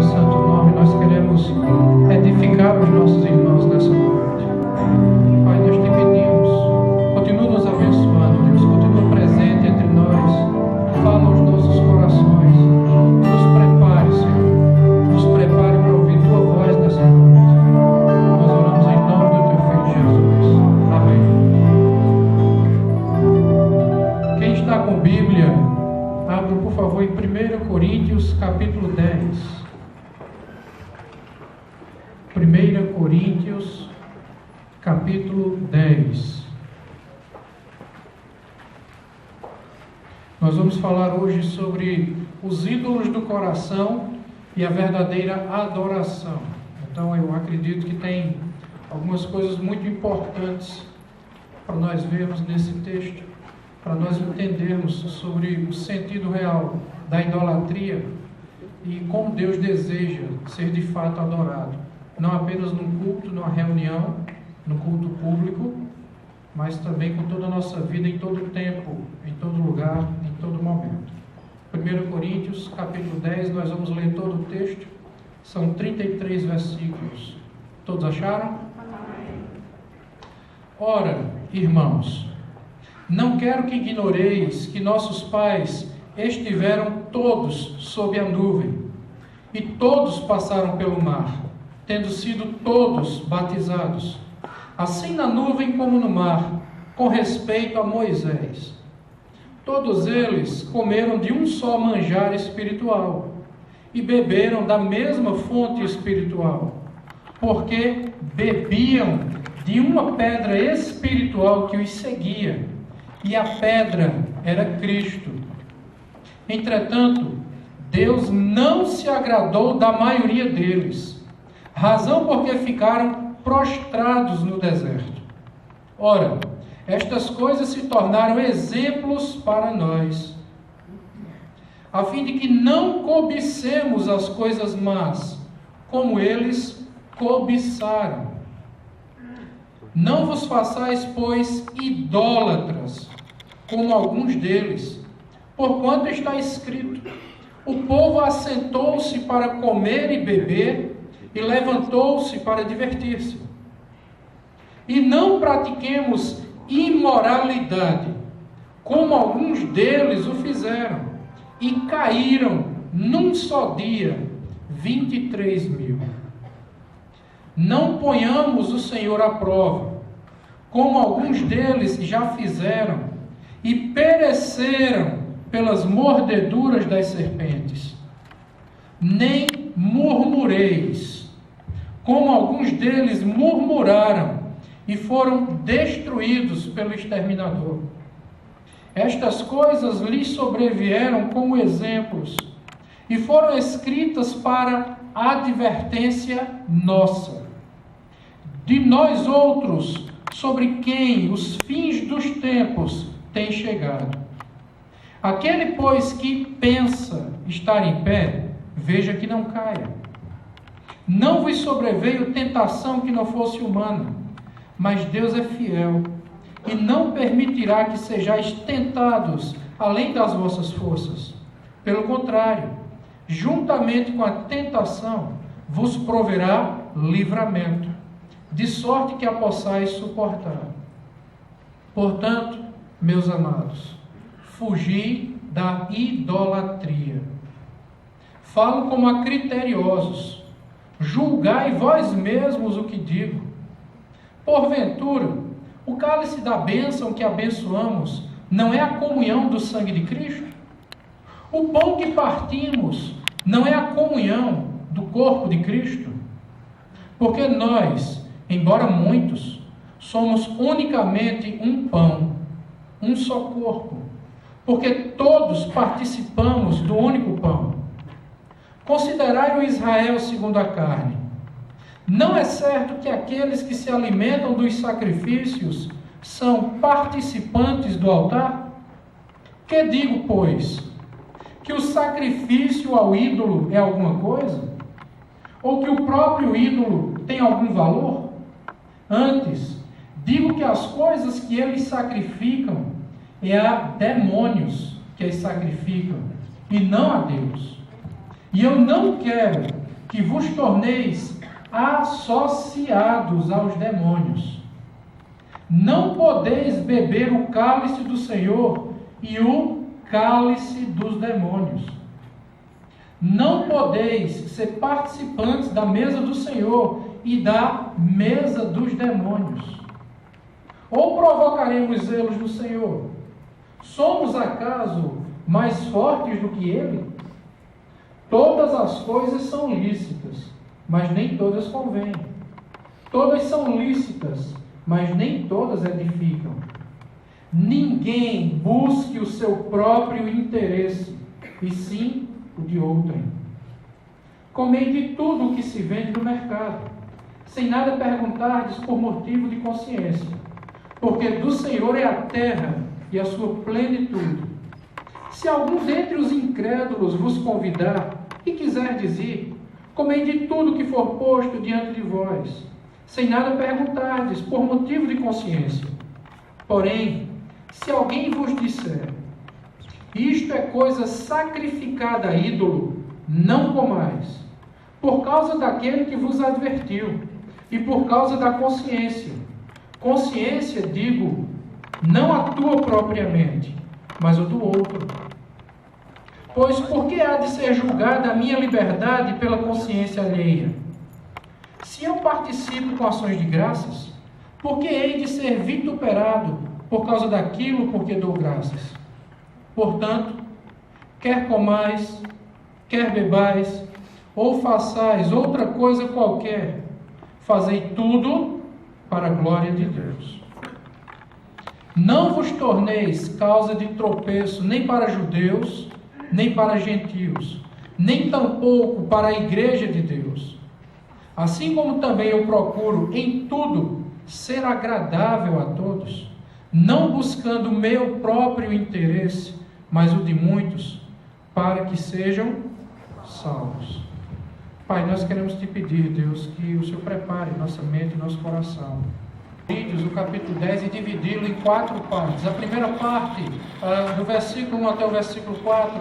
santo nome. Nós queremos edificar os nossos irmãos nessa noite. Pai, nós te pedimos, continua nos abençoando, Deus, continua presente entre nós, fala aos nossos corações, nos prepare, Senhor, nos prepare para ouvir tua voz nessa noite. Nós oramos em nome do teu Filho Jesus. Amém. Quem está com Bíblia, abra por favor em 1 Coríntios capítulo 10. 1 Coríntios capítulo 10. Nós vamos falar hoje sobre os ídolos do coração e a verdadeira adoração. Então eu acredito que tem algumas coisas muito importantes para nós vermos nesse texto, para nós entendermos sobre o sentido real da idolatria e como Deus deseja ser de fato adorado, não apenas num culto, numa reunião, no culto público, mas também com toda a nossa vida, em todo o tempo, em todo lugar, em todo momento. 1 Coríntios capítulo 10, nós vamos ler todo o texto, são 33 versículos. Todos acharam? Ora, irmãos, não quero que ignoreis que nossos pais estiveram todos sob a nuvem, e todos passaram pelo mar, tendo sido todos batizados, assim na nuvem como no mar, com respeito a Moisés. Todos eles comeram de um só manjar espiritual, e beberam da mesma fonte espiritual, porque bebiam de uma pedra espiritual que os seguia, e a pedra era Cristo. Entretanto, Deus não se agradou da maioria deles, razão porque ficaram prostrados no deserto. Ora, estas coisas se tornaram exemplos para nós, a fim de que não cobicemos as coisas más, como eles cobiçaram. Não vos façais, pois, idólatras, como alguns deles, porquanto está escrito: o povo assentou-se para comer e beber, e levantou-se para divertir-se. E não pratiquemos imoralidade, como alguns deles o fizeram, e caíram num só dia 23.000. Não ponhamos o Senhor à prova, como alguns deles já fizeram, e pereceram pelas mordeduras das serpentes. Nem murmureis, como alguns deles murmuraram e foram destruídos pelo exterminador. Estas coisas lhes sobrevieram como exemplos e foram escritas para advertência nossa, de nós outros, sobre quem os fins dos tempos têm chegado. Aquele, pois, que pensa estar em pé, veja que não caia. Não vos sobreveio tentação que não fosse humana, mas Deus é fiel, e não permitirá que sejais tentados além das vossas forças. Pelo contrário, juntamente com a tentação, vos proverá livramento, de sorte que a possais suportar. Portanto, meus amados, fugi da idolatria. Falo como a criteriosos, julgai vós mesmos o que digo. Porventura, o cálice da bênção que abençoamos não é a comunhão do sangue de Cristo? O pão que partimos não é a comunhão do corpo de Cristo? Porque nós, embora muitos, somos unicamente um pão, um só corpo, porque todos participamos do único pão. Considerai o Israel segundo a carne. Não é certo que aqueles que se alimentam dos sacrifícios são participantes do altar? Que digo, pois? Que o sacrifício ao ídolo é alguma coisa? Ou que o próprio ídolo tem algum valor? Antes, digo que as coisas que eles sacrificam é a demônios que as sacrificam, e não a Deus. E eu não quero que vos torneis associados aos demônios. Não podeis beber o cálice do Senhor e o cálice dos demônios. Não podeis ser participantes da mesa do Senhor e da mesa dos demônios. Ou provocaremos zelos do Senhor? Somos acaso mais fortes do que Ele? Todas as coisas são lícitas, mas nem todas convêm. Todas são lícitas, mas nem todas edificam. Ninguém busque o seu próprio interesse, e sim o de outrem. Comei de tudo o que se vende no mercado, sem nada perguntardes por motivo de consciência, porque do Senhor é a terra e a sua plenitude. Se algum dentre os incrédulos vos convidar e quiserdes ir, comei de tudo que for posto diante de vós, sem nada perguntardes por motivo de consciência. Porém, se alguém vos disser, isto é coisa sacrificada a ídolo, não comais, por causa daquele que vos advertiu, e por causa da consciência. Consciência, digo, não a tua propriamente, mas o do outro. Pois por que há de ser julgada a minha liberdade pela consciência alheia? Se eu participo com ações de graças, por que hei de ser vituperado por causa daquilo por que dou graças? Portanto, quer comais, quer bebais, ou façais outra coisa qualquer, fazei tudo para a glória de Deus. Não vos torneis causa de tropeço nem para judeus, nem para gentios, nem tampouco para a igreja de Deus. Assim como também eu procuro em tudo ser agradável a todos, não buscando o meu próprio interesse, mas o de muitos, para que sejam salvos. Pai, nós queremos te pedir, Deus, que o Senhor prepare nossa mente e nosso coração. O capítulo 10 e dividi-lo em 4 partes. A primeira parte, do versículo 1 até o versículo 4,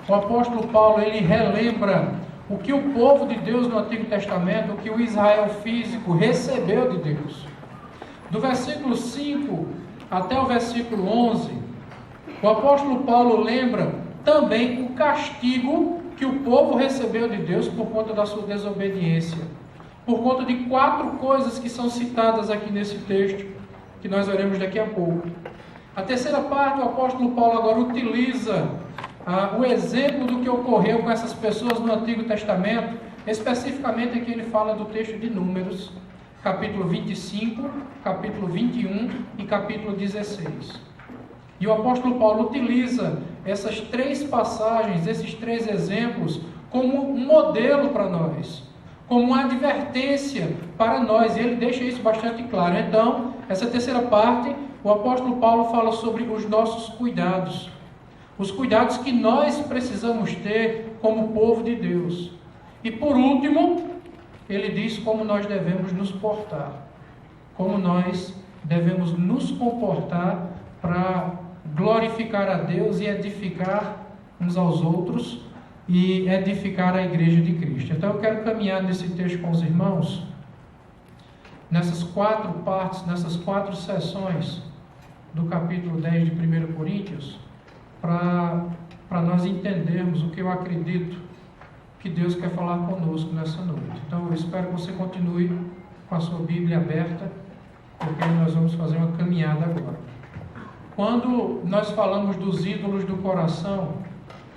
o apóstolo Paulo, ele relembra o que o povo de Deus no Antigo Testamento, o que o Israel físico recebeu de Deus. Do versículo 5 até o versículo 11, o apóstolo Paulo lembra também o castigo que o povo recebeu de Deus por conta da sua desobediência. Por conta de 4 coisas que são citadas aqui nesse texto, que nós veremos daqui a pouco. A terceira parte, o apóstolo Paulo agora utiliza o exemplo do que ocorreu com essas pessoas no Antigo Testamento, especificamente aqui ele fala do texto de Números, capítulo 25, capítulo 21 e capítulo 16. E o apóstolo Paulo utiliza essas 3 passagens, esses 3 exemplos, como um modelo para nós, como uma advertência para nós, e ele deixa isso bastante claro. Então, essa terceira parte, o apóstolo Paulo fala sobre os nossos cuidados, os cuidados que nós precisamos ter como povo de Deus. E por último, ele diz como nós devemos nos portar, como nós devemos nos comportar para glorificar a Deus e edificar uns aos outros e edificar a igreja de Cristo. Então eu quero caminhar nesse texto com os irmãos, nessas 4 partes, nessas 4 sessões do capítulo 10 de 1 Coríntios, para nós entendermos o que eu acredito que Deus quer falar conosco nessa noite. Então eu espero que você continue com a sua Bíblia aberta, porque nós vamos fazer uma caminhada agora. Quando nós falamos dos ídolos do coração,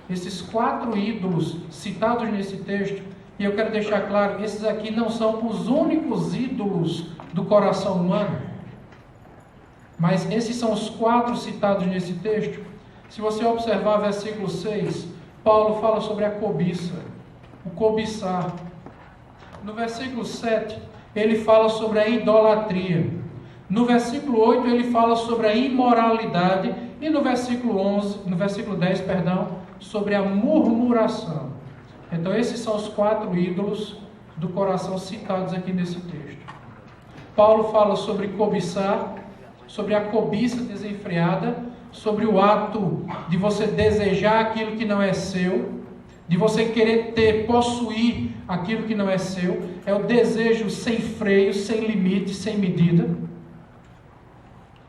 esses 4 ídolos citados nesse texto, e eu quero deixar claro, esses aqui não são os únicos ídolos do coração humano, mas esses são os 4 citados nesse texto. Se você observar o versículo 6, Paulo fala sobre a cobiça, o cobiçar. No versículo 7, ele fala sobre a idolatria. No versículo 8, ele fala sobre a imoralidade. E no versículo 10, sobre a murmuração. Então esses são os 4 ídolos do coração citados aqui nesse texto. Paulo fala sobre cobiçar, sobre a cobiça desenfreada, sobre o ato de você desejar aquilo que não é seu, de você querer possuir aquilo que não é seu, é o desejo sem freio, sem limite, sem medida.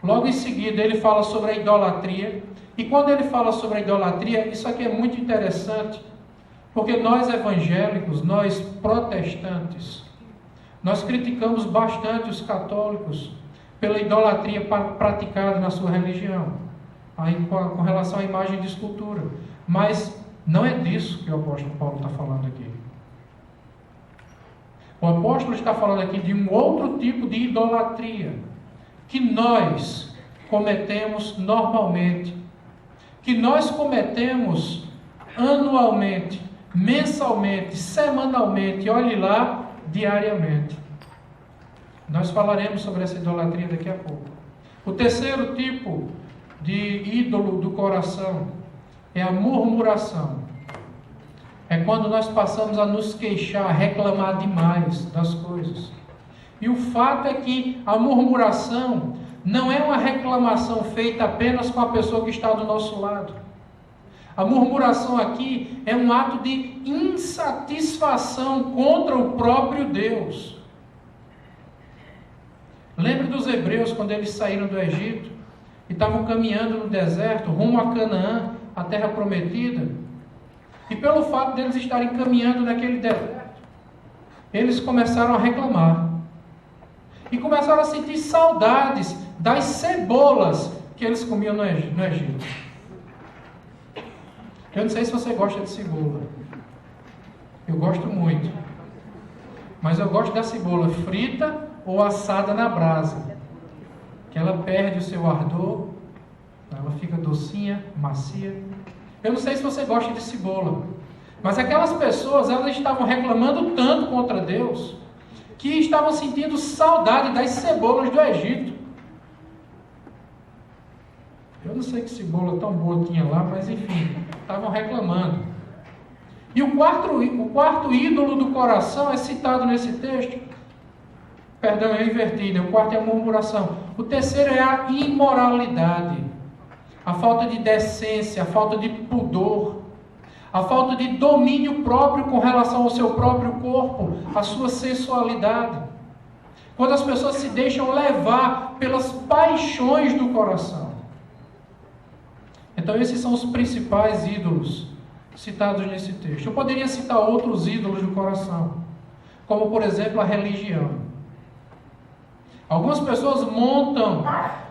Logo em seguida ele fala sobre a idolatria, e quando ele fala sobre a idolatria, isso aqui é muito interessante, porque nós evangélicos, nós protestantes, nós criticamos bastante os católicos pela idolatria praticada na sua religião, aí com relação à imagem de escultura. Mas não é disso que o apóstolo Paulo está falando aqui. O apóstolo está falando aqui de um outro tipo de idolatria que nós cometemos normalmente, que nós cometemos anualmente, mensalmente, semanalmente, olhe lá, diariamente. Nós falaremos sobre essa idolatria daqui a pouco. O terceiro tipo de ídolo do coração é a murmuração. É quando nós passamos a nos queixar, a reclamar demais das coisas. E o fato é que a murmuração não é uma reclamação feita apenas com a pessoa que está do nosso lado. A murmuração aqui é um ato de insatisfação contra o próprio Deus. Lembre dos hebreus quando eles saíram do Egito e estavam caminhando no deserto, rumo a Canaã, a terra prometida. E pelo fato deles estarem caminhando naquele deserto, eles começaram a reclamar. E começaram a sentir saudades das cebolas que eles comiam no Egito. Eu não sei se você gosta de cebola. Eu gosto muito. Mas eu gosto da cebola frita ou assada na brasa. Que ela perde o seu ardor, ela fica docinha, macia. Eu não sei se você gosta de cebola. Mas aquelas pessoas, elas estavam reclamando tanto contra Deus, que estavam sentindo saudade das cebolas do Egito. Eu não sei que cebola tão boa tinha lá, mas enfim, estavam reclamando. E o quarto ídolo do coração é citado nesse texto. Perdão, eu inverti, né? O quarto é a murmuração. O terceiro é a imoralidade. A falta de decência, a falta de pudor, a falta de domínio próprio com relação ao seu próprio corpo, a sua sensualidade. Quando as pessoas se deixam levar pelas paixões do coração. Então esses são os principais ídolos citados nesse texto. Eu poderia citar outros ídolos do coração, como por exemplo a religião. Algumas pessoas montam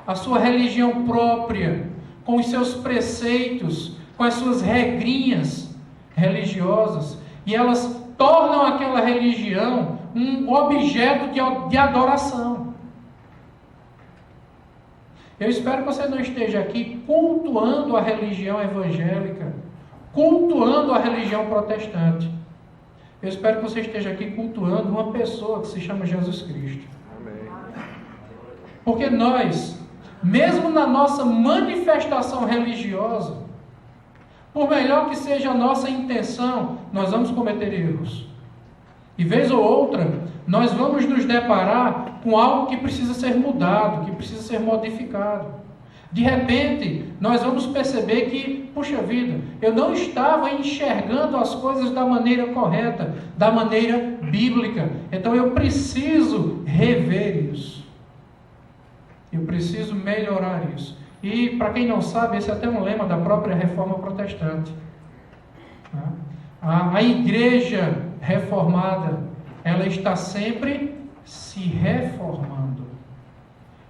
a sua religião própria, com os seus preceitos, com as suas regrinhas religiosas, e elas tornam aquela religião um objeto de adoração. Eu espero que você não esteja aqui cultuando a religião evangélica, cultuando a religião protestante. Eu espero que você esteja aqui cultuando uma pessoa que se chama Jesus Cristo. Amém. Porque nós, mesmo na nossa manifestação religiosa, por melhor que seja a nossa intenção, nós vamos cometer erros. E vez ou outra, nós vamos nos deparar com algo que precisa ser mudado, que precisa ser modificado. De repente, nós vamos perceber que, puxa vida, eu não estava enxergando as coisas da maneira correta, da maneira bíblica. Então eu preciso rever isso. Eu preciso melhorar isso. E, para quem não sabe, esse é até um lema da própria Reforma Protestante. A igreja reformada, ela está sempre se reformando.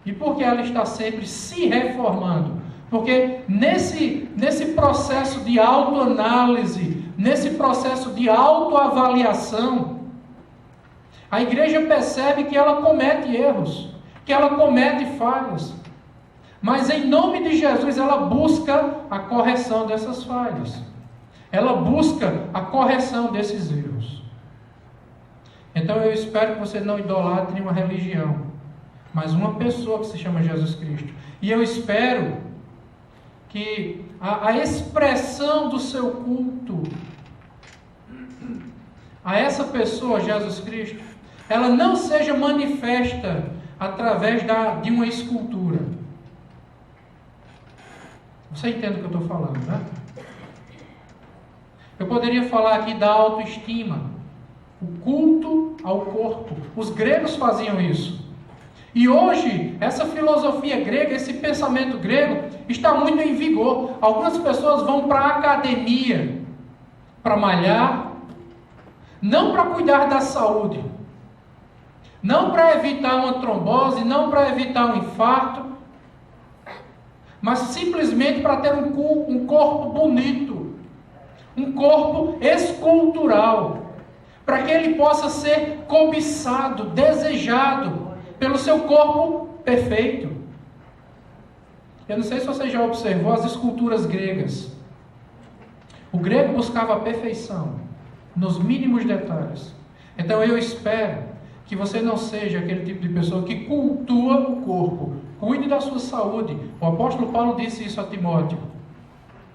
E por que ela está sempre se reformando? Porque nesse processo de autoanálise, nesse processo de autoavaliação, a igreja percebe que ela comete erros, que ela comete falhas. Mas em nome de Jesus ela busca a correção dessas falhas. Ela busca a correção desses erros. Então eu espero que você não idolatre uma religião, mas uma pessoa que se chama Jesus Cristo. E eu espero que a expressão do seu culto a essa pessoa, Jesus Cristo, ela não seja manifesta através de uma escultura. Você entende o que eu estou falando, né? Eu poderia falar aqui da autoestima, o culto ao corpo. Os gregos faziam isso. E hoje, essa filosofia grega, esse pensamento grego, está muito em vigor. Algumas pessoas vão para a academia para malhar, não para cuidar da saúde, não para evitar uma trombose, não para evitar um infarto, mas simplesmente para ter um corpo bonito, um corpo escultural, para que ele possa ser cobiçado, desejado pelo seu corpo perfeito. Eu não sei se você já observou as esculturas gregas. O grego buscava a perfeição nos mínimos detalhes. Então eu espero que você não seja aquele tipo de pessoa que cultua o corpo. Cuide da sua saúde. O apóstolo Paulo disse isso a Timóteo.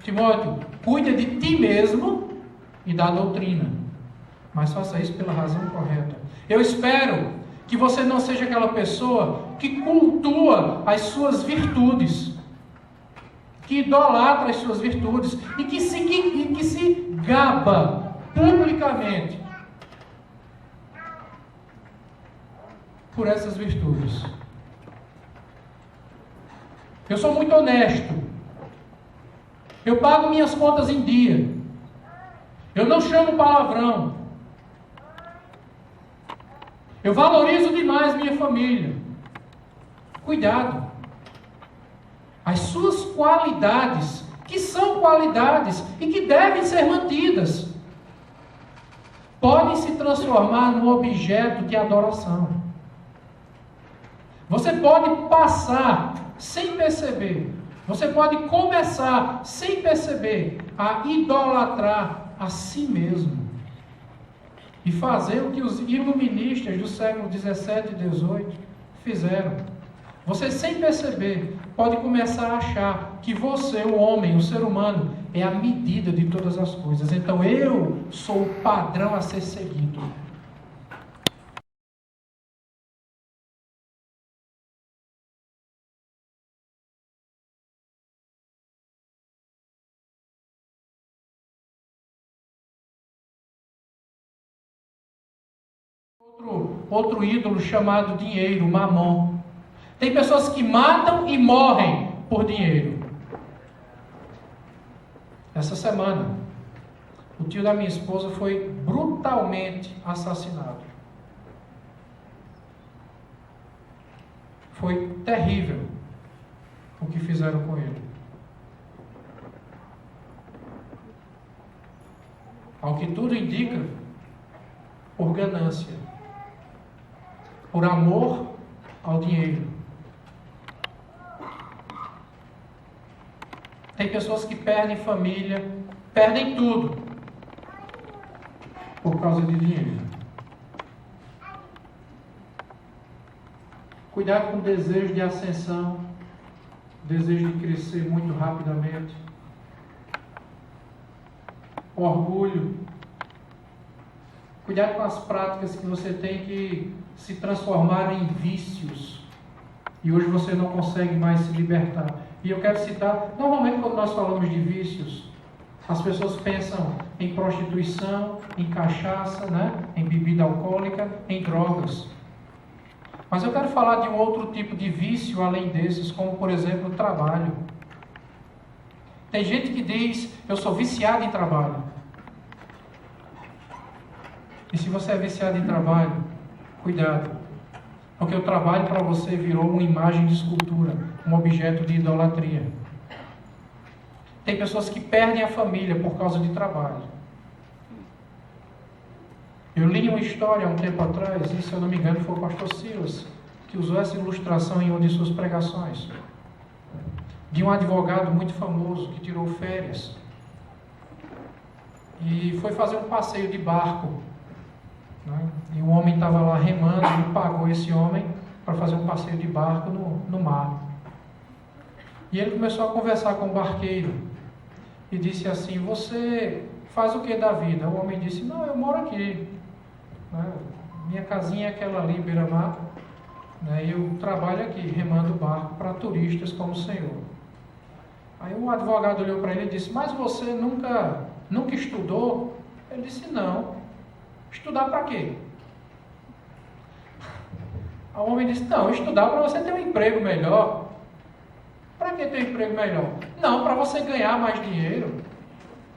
Timóteo, cuida de ti mesmo e da doutrina. Mas faça isso pela razão correta. Eu espero que você não seja aquela pessoa que cultua as suas virtudes, que idolatra as suas virtudes e que se gaba publicamente por essas virtudes. Eu sou muito honesto. Eu pago minhas contas em dia. Eu não chamo palavrão. Eu valorizo demais minha família. Cuidado. As suas qualidades, que são qualidades e que devem ser mantidas, podem se transformar num objeto de adoração. Você pode passar sem perceber, você pode começar sem perceber a idolatrar a si mesmo e fazer o que os iluministas do século 17 e 18 fizeram. Você, sem perceber, pode começar a achar que você, o homem, o ser humano, é a medida de todas as coisas. Então eu sou o padrão a ser seguido. Outro ídolo chamado dinheiro, Mamon. Tem pessoas que matam e morrem por dinheiro. Essa semana, o tio da minha esposa foi brutalmente assassinado. Foi terrível o que fizeram com ele. Ao que tudo indica, por ganância, por amor ao dinheiro. Tem pessoas que perdem família, perdem tudo por causa de dinheiro. Cuidado com o desejo de ascensão, desejo de crescer muito rapidamente, orgulho. Cuidado com as práticas que você tem que se transformar em vícios e hoje você não consegue mais se libertar. E eu quero citar, normalmente quando nós falamos de vícios, as pessoas pensam em prostituição, em cachaça, em bebida alcoólica, em drogas. Mas eu quero falar de um outro tipo de vício além desses, como por exemplo o trabalho. Tem gente que diz, eu sou viciado em trabalho. E se você é viciado em trabalho, cuidado. Porque o trabalho para você virou uma imagem de escultura, um objeto de idolatria. Tem pessoas que perdem a família por causa de trabalho. Eu li uma história há um tempo atrás, e se eu não me engano foi o pastor Silas, que usou essa ilustração em uma de suas pregações, de um advogado muito famoso que tirou férias e foi fazer um passeio de barco. E um homem estava lá remando e pagou esse homem para fazer um passeio de barco no mar. E ele começou a conversar com o barqueiro e disse assim, você faz o que da vida? O homem disse, não, eu moro aqui. Minha casinha é aquela ali, beira-mar. E eu trabalho aqui, remando o barco para turistas como o senhor. Aí o advogado olhou para ele e disse, mas você nunca nunca estudou? Ele disse, não. Estudar para quê? O homem disse, não, estudar para você ter um emprego melhor. Para que ter um emprego melhor? Não, para você ganhar mais dinheiro.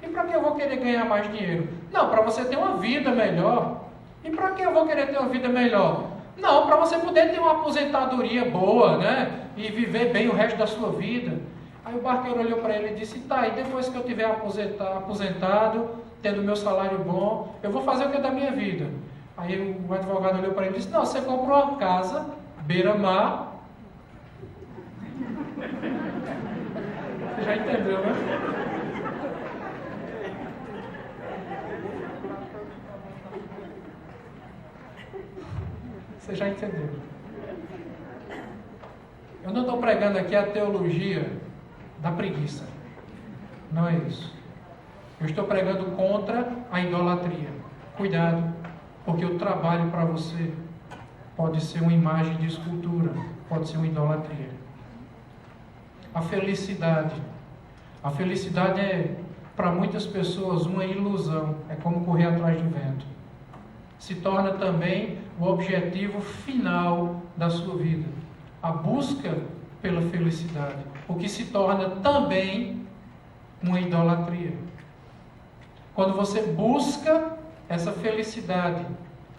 E para que eu vou querer ganhar mais dinheiro? Não, para você ter uma vida melhor. E para que eu vou querer ter uma vida melhor? Não, para você poder ter uma aposentadoria boa, né? E viver bem o resto da sua vida. Aí o barqueiro olhou para ele e disse, tá, e depois que eu tiver aposentado, tendo meu salário bom, eu vou fazer o que da minha vida? Aí o advogado olhou para ele e disse, não, você comprou uma casa, beira-mar. Você já entendeu, né? Você já entendeu. Eu não estou pregando aqui a teologia da preguiça. Não é isso. Eu estou pregando contra a idolatria. Cuidado, porque o trabalho para você pode ser uma imagem de escultura, pode ser uma idolatria. A felicidade. A felicidade é, para muitas pessoas, uma ilusão. É como correr atrás do vento. Se torna também o objetivo final da sua vida. A busca pela felicidade. O que se torna também uma idolatria. Quando você busca essa felicidade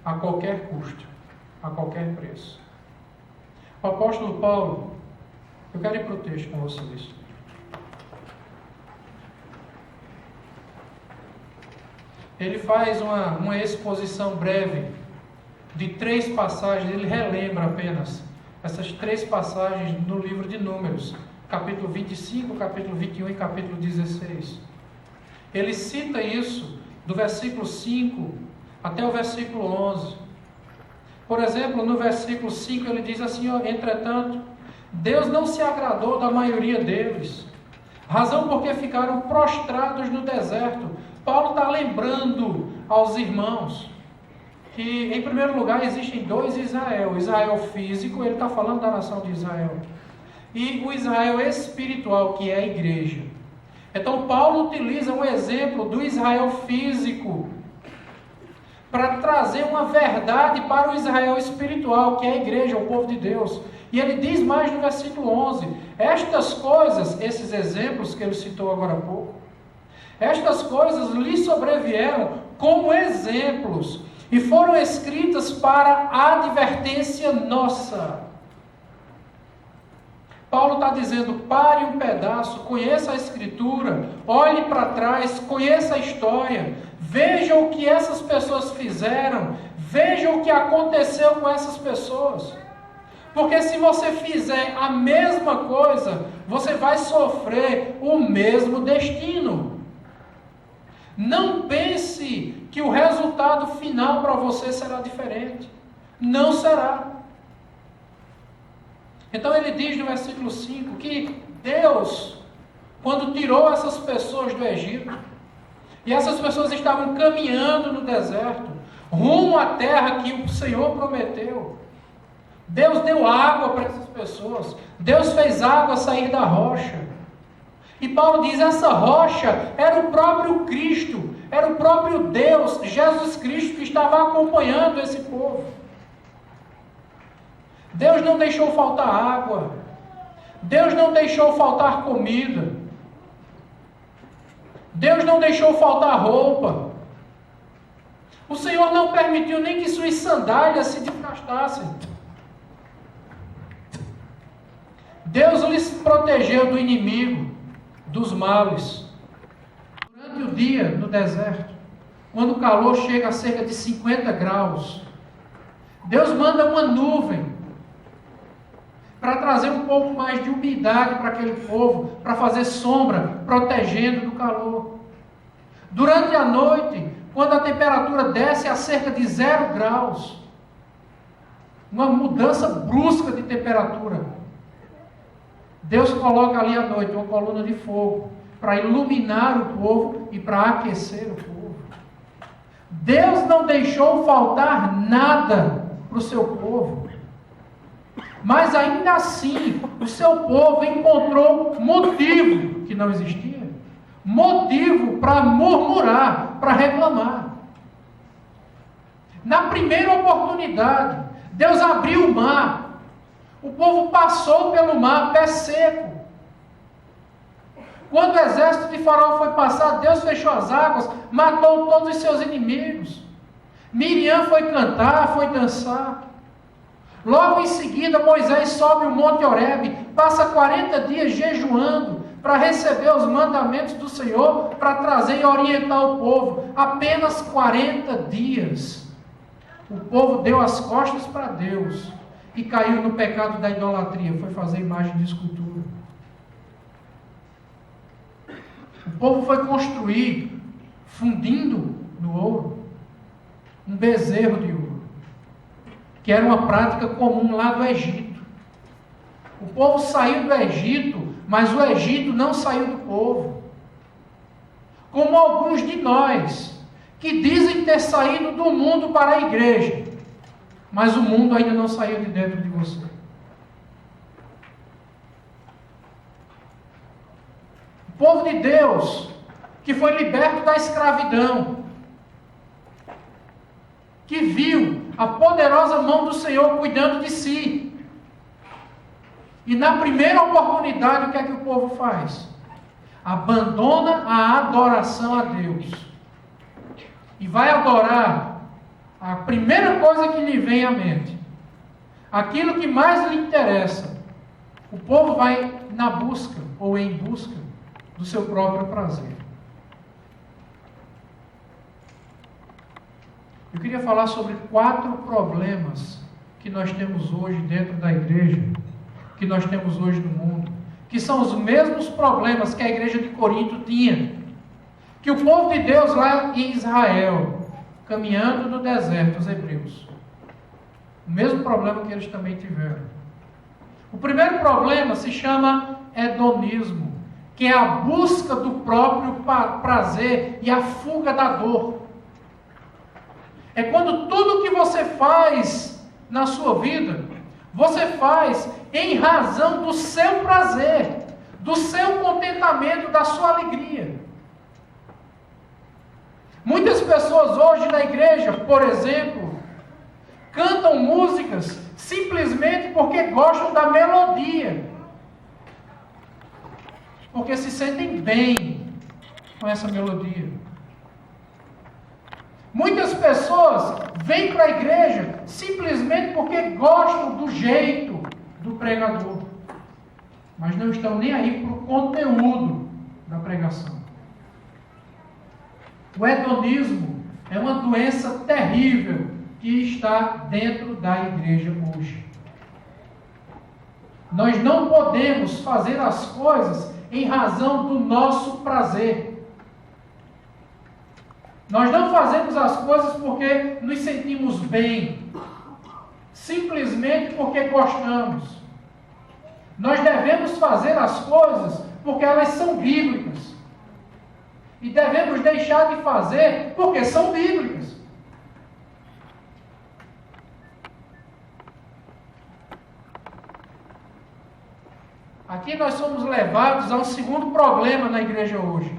a qualquer custo, a qualquer preço. O apóstolo Paulo, eu quero ir para o texto com vocês. Ele faz uma exposição breve de 3 passagens, ele relembra apenas essas 3 passagens no livro de Números, capítulo 25, capítulo 21 e capítulo 16. Ele cita isso do versículo 5 até o versículo 11. Por exemplo, no versículo 5 ele diz assim, entretanto, Deus não se agradou da maioria deles, razão porque ficaram prostrados no deserto. Paulo está lembrando aos irmãos que, em primeiro lugar, existem 2 Israel. O Israel físico, ele está falando da nação de Israel. E o Israel espiritual, que é a igreja. Então, Paulo utiliza um exemplo do Israel físico para trazer uma verdade para o Israel espiritual, que é a igreja, o povo de Deus. E ele diz mais no versículo 11, estas coisas, esses exemplos que ele citou agora há pouco, estas coisas lhe sobrevieram como exemplos e foram escritas para advertência nossa. Paulo está dizendo, pare um pedaço, conheça a Escritura, olhe para trás, conheça a história, veja o que essas pessoas fizeram, veja o que aconteceu com essas pessoas. Porque se você fizer a mesma coisa, você vai sofrer o mesmo destino. Não pense que o resultado final para você será diferente. Não será. Então ele diz no versículo 5 que Deus, quando tirou essas pessoas do Egito, e essas pessoas estavam caminhando no deserto, rumo à terra que o Senhor prometeu, Deus deu água para essas pessoas, Deus fez água sair da rocha. E Paulo diz, essa rocha era o próprio Cristo, era o próprio Deus, Jesus Cristo, que estava acompanhando esse povo. Deus não deixou faltar água, Deus não deixou faltar comida, Deus não deixou faltar roupa. O Senhor não permitiu nem que suas sandálias se desgastassem. Deus lhes protegeu do inimigo, dos males. Durante o dia no deserto, quando o calor chega a cerca de 50 graus, Deus manda uma nuvem para trazer um pouco mais de umidade para aquele povo, para fazer sombra, protegendo do calor. Durante a noite, quando a temperatura desce a cerca de 0 graus, uma mudança brusca de temperatura, Deus coloca ali à noite uma coluna de fogo para iluminar o povo e para aquecer o povo. Deus não deixou faltar nada para o seu povo. Mas ainda assim, o seu povo encontrou motivo que não existia. motivo para murmurar, para reclamar. Na primeira oportunidade, Deus abriu o mar. O povo passou pelo mar, pé seco. Quando o exército de Faraó foi passar, Deus fechou as águas, matou todos os seus inimigos. Miriam foi cantar, foi dançar. Logo em seguida, Moisés sobe o Monte Horebe, passa 40 dias jejuando para receber os mandamentos do Senhor, para trazer e orientar o povo. Apenas 40 dias. O povo deu as costas para Deus e caiu no pecado da idolatria, foi fazer imagem de escultura. O povo foi construir, fundindo no ouro, um bezerro de ouro, que era uma prática comum lá do Egito. O povo saiu do Egito, mas o Egito não saiu do povo. Como alguns de nós, que dizem ter saído do mundo para a igreja, mas o mundo ainda não saiu de dentro de você. O povo de Deus, que foi liberto da escravidão, que viu a poderosa mão do Senhor cuidando de si. E na primeira oportunidade, o que é que o povo faz? Abandona a adoração a Deus. E vai adorar a primeira coisa que lhe vem à mente. Aquilo que mais lhe interessa. O povo vai na busca, ou em busca, do seu próprio prazer. Eu queria falar sobre 4 problemas que nós temos hoje dentro da igreja, que nós temos hoje no mundo, que são os mesmos problemas que a igreja de Corinto tinha, que o povo de Deus lá em Israel, caminhando no deserto, os hebreus, o mesmo problema que eles também tiveram. O primeiro problema se chama hedonismo, que é a busca do próprio prazer e a fuga da dor. É quando tudo que você faz na sua vida, você faz em razão do seu prazer, do seu contentamento, da sua alegria. Muitas pessoas hoje na igreja, por exemplo, cantam músicas simplesmente porque gostam da melodia, porque se sentem bem com essa melodia. Muitas pessoas vêm para a igreja simplesmente porque gostam do jeito do pregador, mas não estão nem aí para o conteúdo da pregação. O hedonismo é uma doença terrível que está dentro da igreja hoje. Nós não podemos fazer as coisas em razão do nosso prazer. Nós não fazemos as coisas porque nos sentimos bem, simplesmente porque gostamos. Nós devemos fazer as coisas porque elas são bíblicas. E devemos deixar de fazer porque são bíblicas. Aqui nós somos levados a um segundo problema na igreja hoje,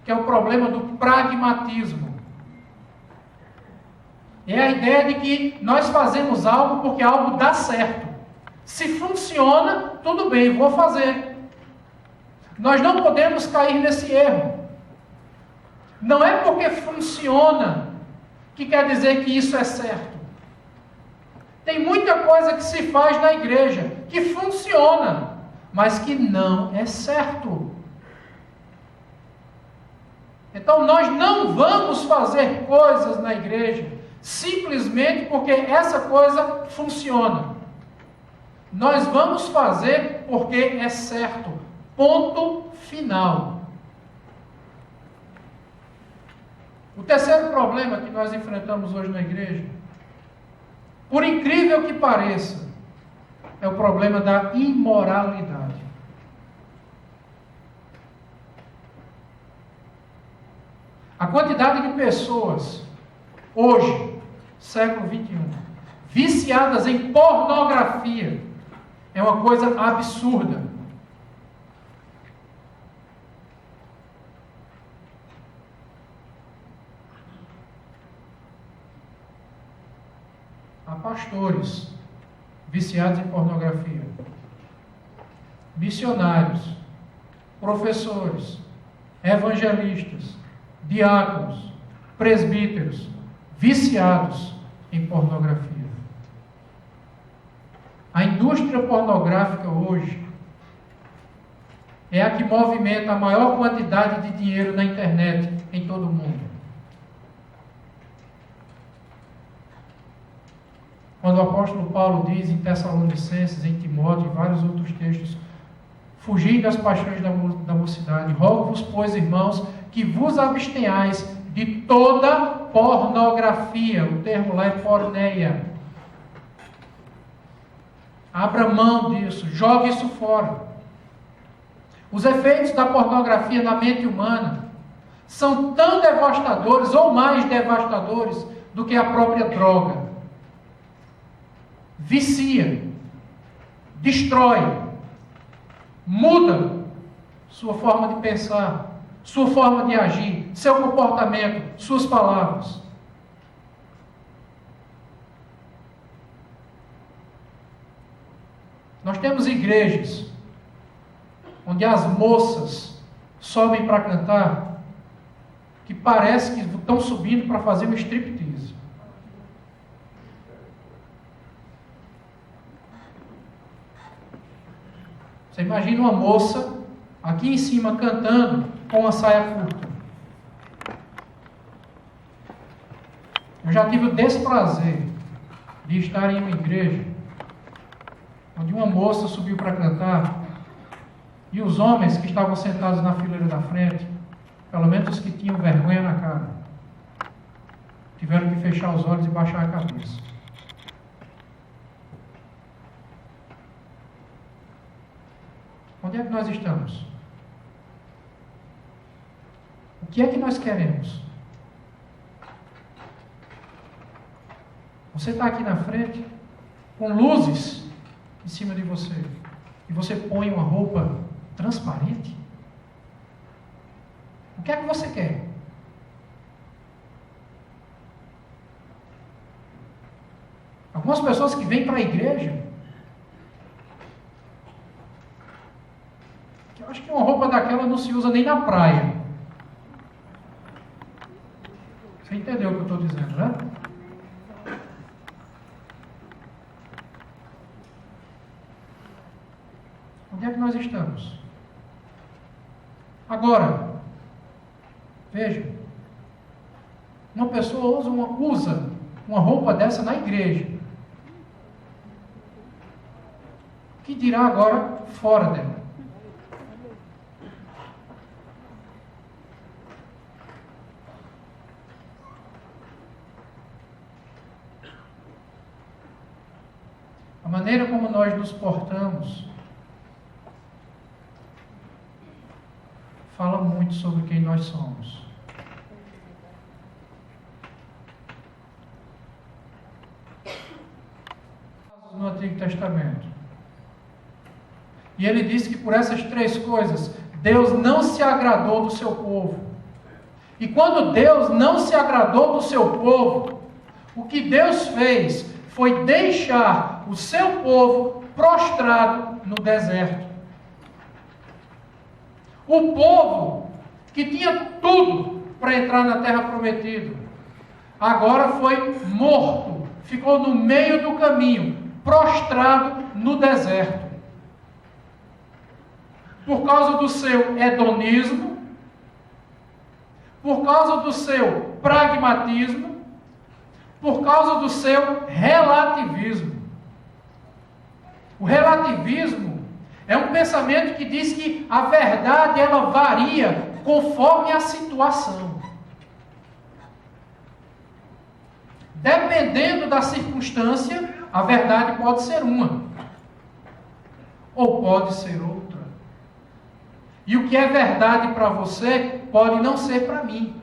que é o problema do pragmatismo. É a ideia de que nós fazemos algo porque algo dá certo. Se funciona, tudo bem, vou fazer. Nós não podemos cair nesse erro. Não é porque funciona que quer dizer que isso é certo. Tem muita coisa que se faz na igreja que funciona, mas que não é certo. Então nós não vamos fazer coisas na igreja simplesmente porque essa coisa funciona. Nós vamos fazer porque é certo. Ponto final. O terceiro problema que nós enfrentamos hoje na igreja, por incrível que pareça, é o problema da imoralidade. A quantidade de pessoas, hoje, século XXI, viciadas em pornografia, é uma coisa absurda. Há pastores viciados em pornografia, missionários, professores, evangelistas, diáconos, presbíteros, viciados em pornografia. A indústria pornográfica hoje é a que movimenta a maior quantidade de dinheiro na internet em todo o mundo. Quando o apóstolo Paulo diz em Tessalonicenses, em Timóteo e vários outros textos, fugir das paixões da mocidade, rogo-vos, pois, irmãos, que vos abstenhais de toda pornografia. O termo lá é porneia. Abra mão disso, jogue isso fora. Os efeitos da pornografia na mente humana são tão devastadores ou mais devastadores do que a própria droga. Vicia, destrói, muda sua forma de pensar, sua forma de agir, seu comportamento, suas palavras. Nós temos igrejas onde as moças sobem para cantar, que parece que estão subindo para fazer um striptease. Você imagina uma moça aqui em cima cantando com uma saia curta. Eu já tive o desprazer de estar em uma igreja onde uma moça subiu para cantar e os homens que estavam sentados na fileira da frente, pelo menos os que tinham vergonha na cara, tiveram que fechar os olhos e baixar a cabeça. Onde é que nós estamos? O que é que nós queremos? Você está aqui na frente, com luzes em cima de você, e você põe uma roupa transparente? O que é que você quer? Algumas pessoas que vêm para a igreja, que eu acho que uma roupa daquela não se usa nem na praia. Você entendeu o que eu estou dizendo, né? Onde é que nós estamos? Agora, veja, uma pessoa usa uma roupa dessa na igreja. O que dirá agora fora dela? A maneira como nós nos portamos fala muito sobre quem nós somos. No Antigo Testamento. E ele disse que por essas três coisas, Deus não se agradou do seu povo. E quando Deus não se agradou do seu povo, o que Deus fez foi deixar o seu povo prostrado no deserto. O povo que tinha tudo para entrar na terra prometida, agora foi morto, ficou no meio do caminho, prostrado no deserto. Por causa do seu hedonismo, por causa do seu pragmatismo, por causa do seu relativismo. O relativismo é um pensamento que diz que a verdade ela varia conforme a situação. Dependendo da circunstância, a verdade pode ser uma, ou pode ser outra. E o que é verdade para você pode não ser para mim.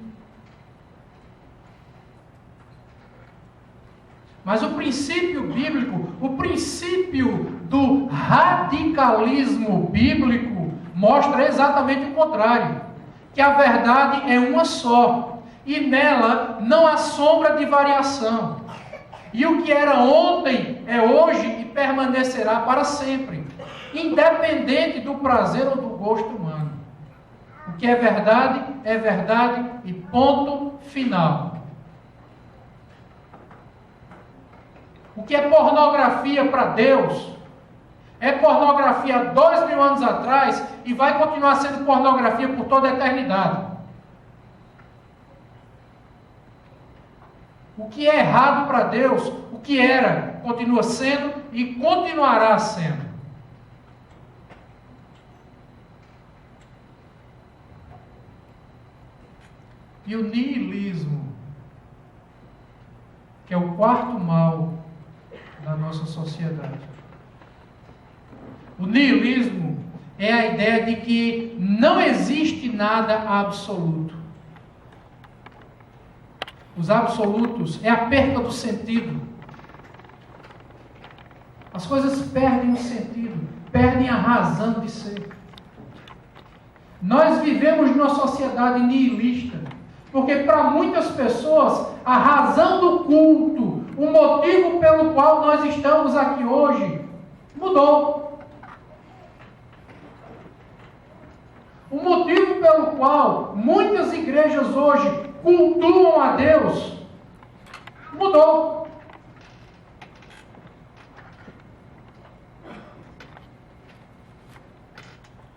Mas o princípio bíblico, o princípio do radicalismo bíblico mostra exatamente o contrário. Que a verdade é uma só. E nela não há sombra de variação. E o que era ontem é hoje e permanecerá para sempre, independente do prazer ou do gosto humano. O que é verdade e ponto final. O que é pornografia para Deus é pornografia há 2000 anos atrás e vai continuar sendo pornografia por toda a eternidade. O que é errado para Deus, o que era, continua sendo e continuará sendo. E o niilismo, que é o quarto mal da nossa sociedade. O niilismo é a ideia de que não existe nada absoluto. Os absolutos é a perda do sentido. As coisas perdem o sentido, perdem a razão de ser. Nós vivemos numa sociedade nihilista, porque para muitas pessoas a razão do culto, o motivo pelo qual nós estamos aqui hoje, mudou. O motivo pelo qual muitas igrejas hoje cultuam a Deus mudou.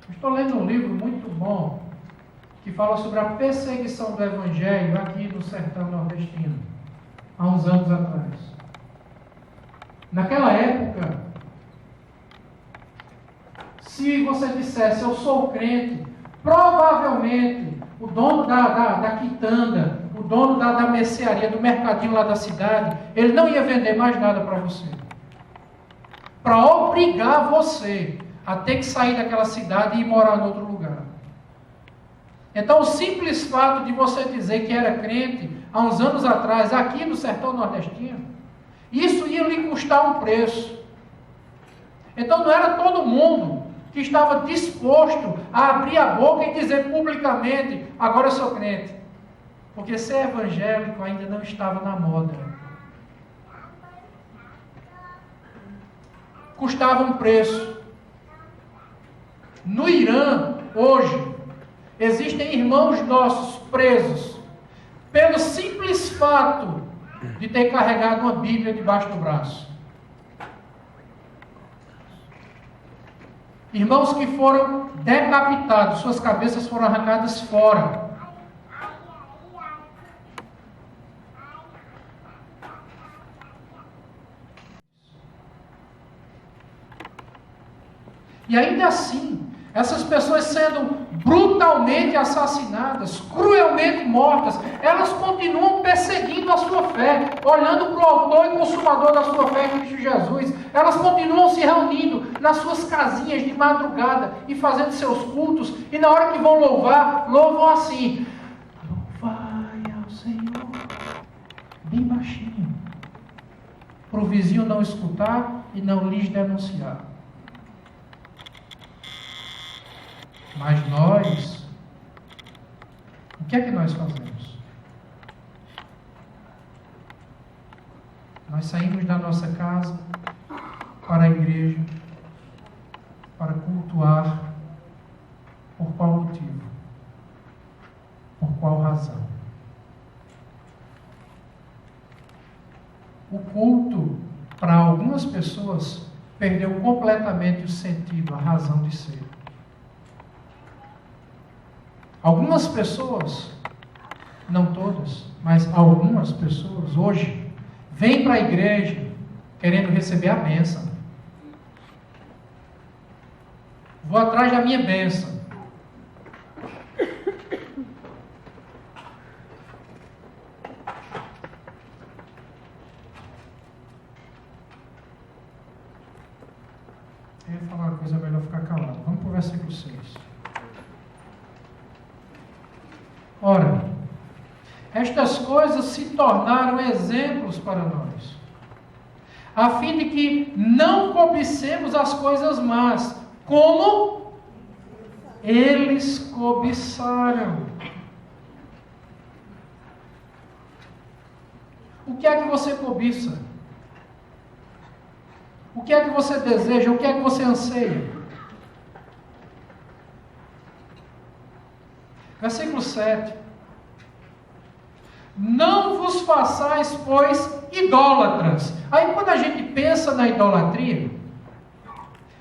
Estou lendo um livro muito bom que fala sobre a perseguição do Evangelho aqui no sertão nordestino, há uns anos atrás. Naquela época, se você dissesse eu sou crente, provavelmente o dono da quitanda, o dono da mercearia, do mercadinho lá da cidade, ele não ia vender mais nada para você. Para obrigar você a ter que sair daquela cidade e ir morar em outro lugar. Então, o simples fato de você dizer que era crente há uns anos atrás, aqui no sertão nordestino, isso ia lhe custar um preço. Então, não era todo mundo que estava disposto a abrir a boca e dizer publicamente, agora eu sou crente. Porque ser evangélico ainda não estava na moda. Custava um preço. No Irã, hoje, existem irmãos nossos presos pelo simples fato de ter carregado uma Bíblia debaixo do braço. Irmãos que foram decapitados, suas cabeças foram arrancadas fora. E ainda assim, essas pessoas sendo brutalmente assassinadas, cruelmente mortas, elas continuam perseguindo a sua fé, olhando para o autor e consumador da sua fé, Cristo Jesus. Elas continuam se reunindo nas suas casinhas de madrugada e fazendo seus cultos, e na hora que vão louvar, louvam assim: louvai ao Senhor, bem baixinho, para o vizinho não escutar e não lhes denunciar. Mas nós, o que é que nós fazemos? Nós saímos da nossa casa para a igreja, para cultuar. Por qual motivo? Por qual razão? O culto, para algumas pessoas, perdeu completamente o sentido, a razão de ser. Algumas pessoas, não todas, mas algumas pessoas hoje vêm para a igreja querendo receber a bênção. Vou atrás da minha bênção. Eu ia falar uma coisa, melhor ficar calado. Vamos para o versículo 6. Ora, estas coisas se tornaram exemplos para nós, a fim de que não cobicemos as coisas más, como eles cobiçaram. O que é que você cobiça? O que é que você deseja? O que é que você anseia? Versículo 7. Não vos façais, pois, idólatras. Aí quando a gente pensa na idolatria,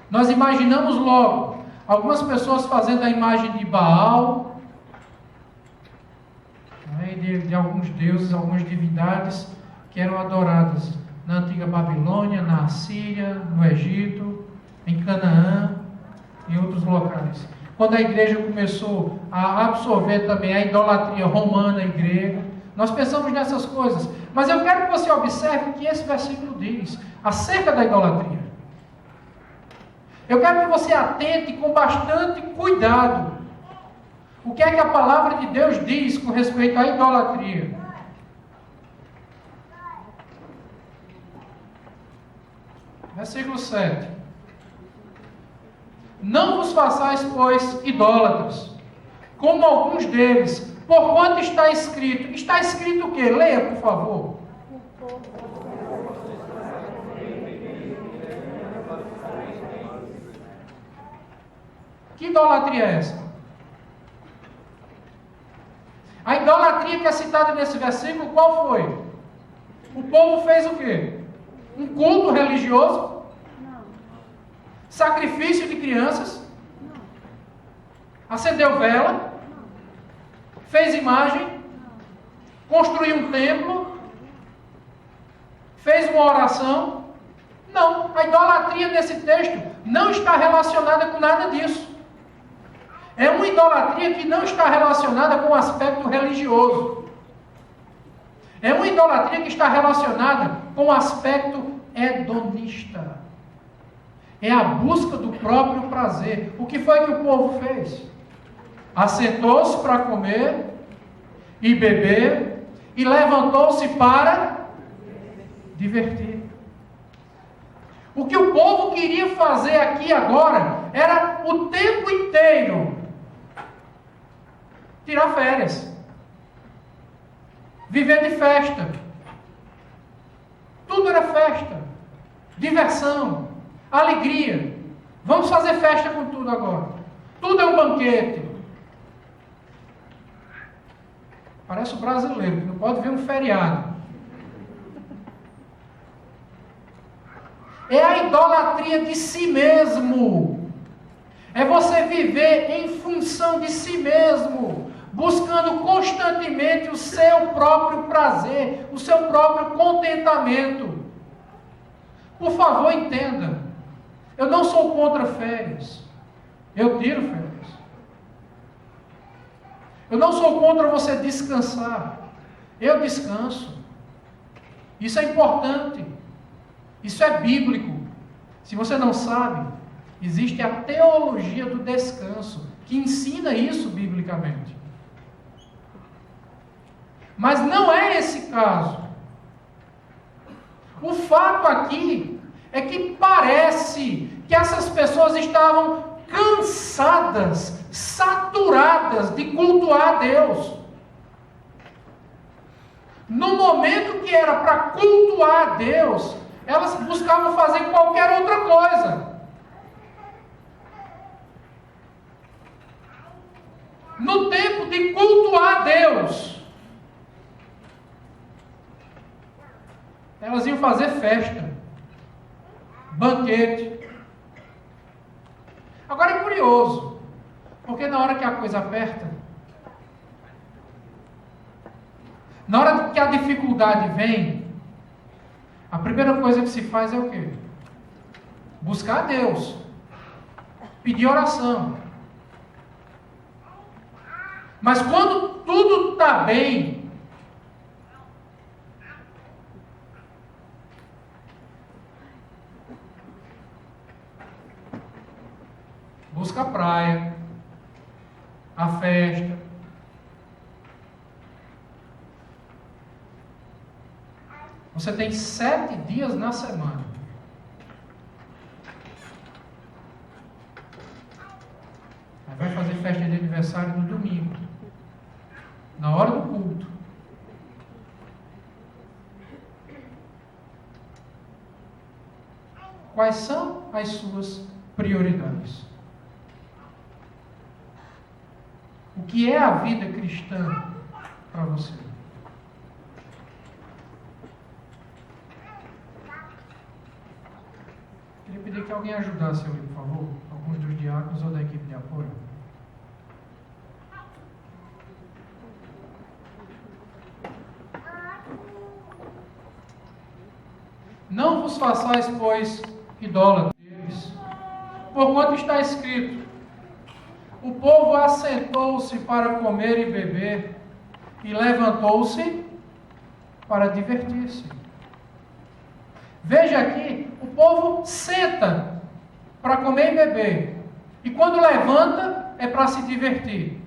nós imaginamos logo algumas pessoas fazendo a imagem de Baal, de alguns deuses, algumas divindades que eram adoradas na antiga Babilônia, na Assíria, no Egito, em Canaã e outros locais. Quando a igreja começou a absorver também a idolatria romana e grega, nós pensamos nessas coisas. Mas eu quero que você observe o que esse versículo diz acerca da idolatria. Eu quero que você atente com bastante cuidado. O que é que a palavra de Deus diz com respeito à idolatria? Versículo 7. Não vos façais, pois, idólatras, como alguns deles, porquanto está escrito. Está escrito o quê? Leia, por favor. Que idolatria é essa? A idolatria que é citada nesse versículo, qual foi? O povo fez o quê? Um culto religioso? Não. Sacrifício de crianças? Não. Acendeu vela? Não. Fez imagem? Não. Construiu um templo? Fez uma oração? Não. A idolatria nesse texto não está relacionada com nada disso. É uma idolatria que não está relacionada com o aspecto religioso. É uma idolatria que está relacionada com o aspecto hedonista. É a busca do próprio prazer. O que foi que o povo fez? Assentou-se para comer e beber e levantou-se para divertir. O que o povo queria fazer aqui agora era o tempo inteiro tirar férias, viver de festa. Tudo era festa, diversão, alegria. Vamos fazer festa com tudo agora. Tudo é um banquete. Parece o brasileiro, que não pode ver um feriado. É a idolatria de si mesmo. É você viver em função de si mesmo, buscando constantemente o seu próprio prazer, o seu próprio contentamento. Por favor, entenda. Eu não sou contra férias. Eu tiro férias. Eu não sou contra você descansar. Eu descanso. Isso é importante. Isso é bíblico. Se você não sabe, existe a teologia do descanso, que ensina isso biblicamente. Mas não é esse caso. O fato aqui é que parece que essas pessoas estavam cansadas, saturadas de cultuar a Deus. No momento que era para cultuar a Deus, elas buscavam fazer qualquer outra coisa. No tempo de cultuar a Deus, elas iam fazer festa, banquete. Agora é curioso, porque na hora que a coisa aperta, na hora que a dificuldade vem, a primeira coisa que se faz é o quê? Buscar a Deus, pedir oração. Mas quando tudo está bem, busca a praia, a festa. Você tem 7 dias na semana. Aí vai fazer festa de aniversário no domingo, na hora do culto. quais são as suas prioridades. O que é a vida cristã para você? Queria pedir que alguém ajudasse ali, por favor, alguns dos diáconos ou da equipe de apoio. Não vos façais, pois, idólatras, porquanto está escrito: o povo assentou-se para comer e beber, e levantou-se para divertir-se. Veja aqui, o povo senta para comer e beber, e quando levanta é para se divertir.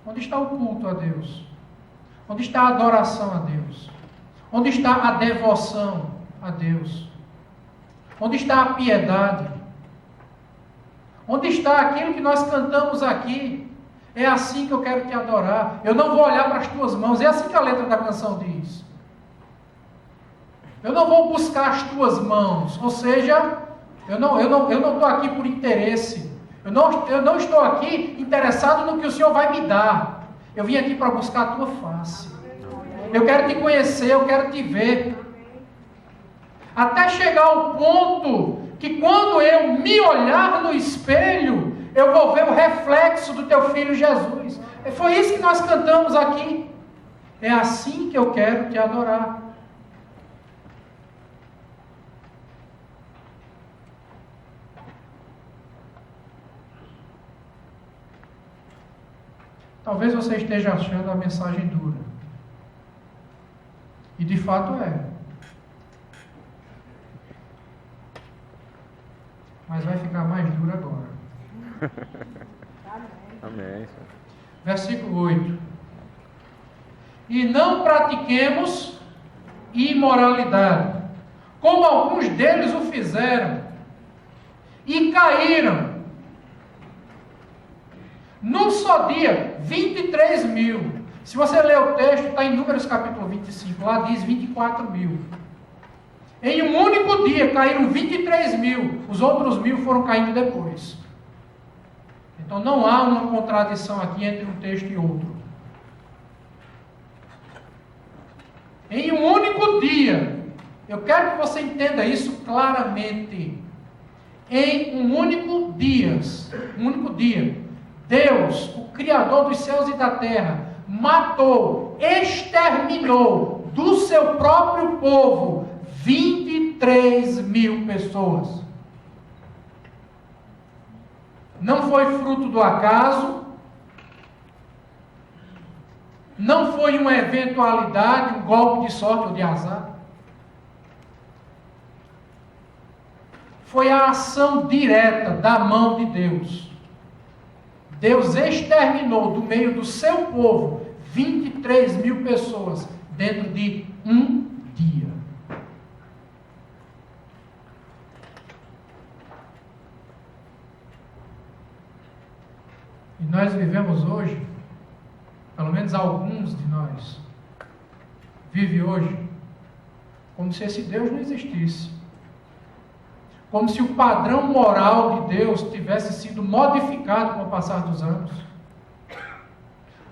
Onde está o culto a Deus? Onde está a adoração a Deus? Onde está a devoção a Deus? Onde está a piedade? Onde está aquilo que nós cantamos aqui? É assim que eu quero te adorar. Eu não vou olhar para as tuas mãos. É assim que a letra da canção diz. Eu não vou buscar as tuas mãos. Ou seja, eu não estou aqui por interesse. Eu não estou aqui interessado no que o Senhor vai me dar. Eu vim aqui para buscar a tua face. Eu quero te conhecer, eu quero te ver. Até chegar ao ponto que quando eu me olhar no espelho, eu vou ver o reflexo do teu Filho Jesus. Foi isso que nós cantamos aqui. É assim que eu quero te adorar. Talvez você esteja achando a mensagem dura. E de fato é. Mas vai ficar mais dura agora. Amém. Versículo 8. E não pratiquemos imoralidade, como alguns deles o fizeram, e caíram. Num só dia, 23 mil. Se você ler o texto, está em Números capítulo 25, lá diz 24 mil. Em um único dia caíram 23 mil, os outros 1.000 foram caindo depois. Então não há uma contradição aqui entre um texto e outro. Em um único dia, eu quero que você entenda isso claramente. Em um único dia, Deus, o Criador dos céus e da terra, matou, exterminou do seu próprio povo 23 mil pessoas. Não foi fruto do acaso, não foi uma eventualidade, um golpe de sorte ou de azar. Foi a ação direta da mão de Deus. Deus exterminou do meio do seu povo 23 mil pessoas dentro de um dia. E nós vivemos hoje, pelo menos alguns de nós, vive hoje como se esse Deus não existisse. Como se o padrão moral de Deus tivesse sido modificado com o passar dos anos.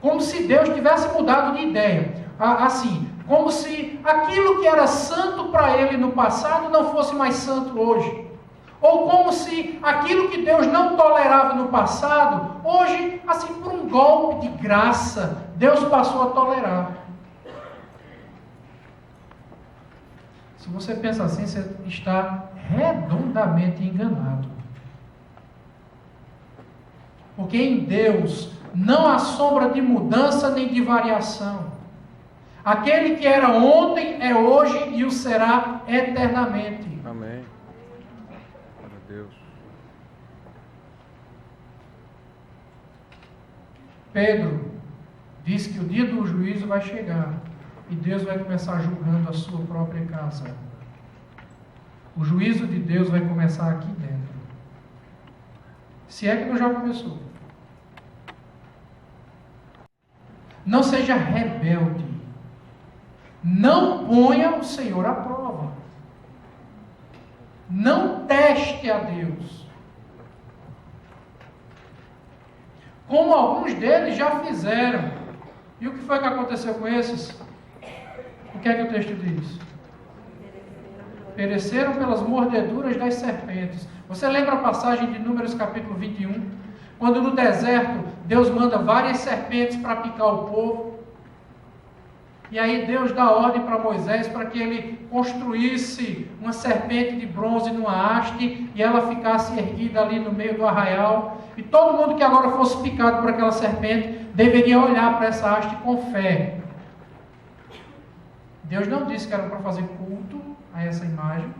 Como se Deus tivesse mudado de ideia. Assim, como se aquilo que era santo para ele no passado não fosse mais santo hoje. Ou como se aquilo que Deus não tolerava no passado, hoje, assim, por um golpe de graça, Deus passou a tolerar. Se você pensa assim, você está redondamente enganado. Porque em Deus não há sombra de mudança nem de variação. Aquele que era ontem é hoje e o será eternamente. Amém. Glória a Deus. Pedro diz que o dia do juízo vai chegar e Deus vai começar julgando a sua própria casa. O juízo de Deus vai começar aqui dentro. Se é que não já começou. Não seja rebelde Não ponha o Senhor à prova. Não teste a Deus. Como alguns deles já fizeram. E o que foi que aconteceu com esses? O que é que o texto diz? Pereceram pelas mordeduras das serpentes. Você lembra a passagem de Números capítulo 21? Quando no deserto Deus manda várias serpentes para picar o povo. E aí Deus dá ordem para Moisés para que ele construísse uma serpente de bronze numa haste e ela ficasse erguida ali no meio do arraial. E todo mundo que agora fosse picado por aquela serpente deveria olhar para essa haste com fé. Deus não disse que era para fazer culto a essa imagem.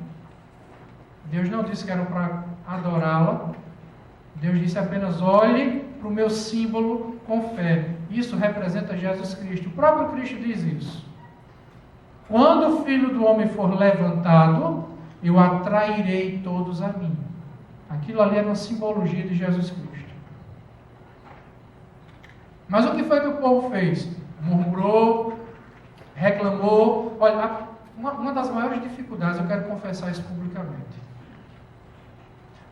Deus não disse que era para adorá-la. Deus disse apenas: olhe para o meu símbolo com fé. Isso representa Jesus Cristo. O próprio Cristo diz isso. Quando o Filho do Homem for levantado, eu atrairei todos a mim. Aquilo ali era uma simbologia de Jesus Cristo. Mas o que foi que o povo fez? Murmurou, reclamou. Olha, uma das maiores dificuldades, eu quero confessar isso publicamente.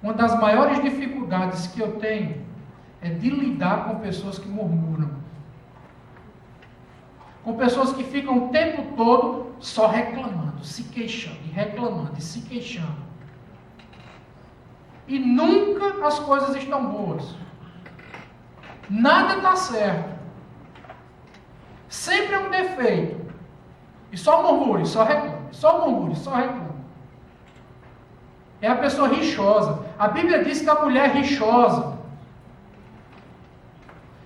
Uma das maiores dificuldades que eu tenho é de lidar com pessoas que murmuram. Com pessoas que ficam o tempo todo só reclamando, se queixando, e reclamando, e se queixando. E nunca as coisas estão boas. Nada está certo. Sempre é um defeito. E só murmura, só reclama. Só murmura, só reclama. É a pessoa rixosa. A Bíblia diz que a mulher é rixosa.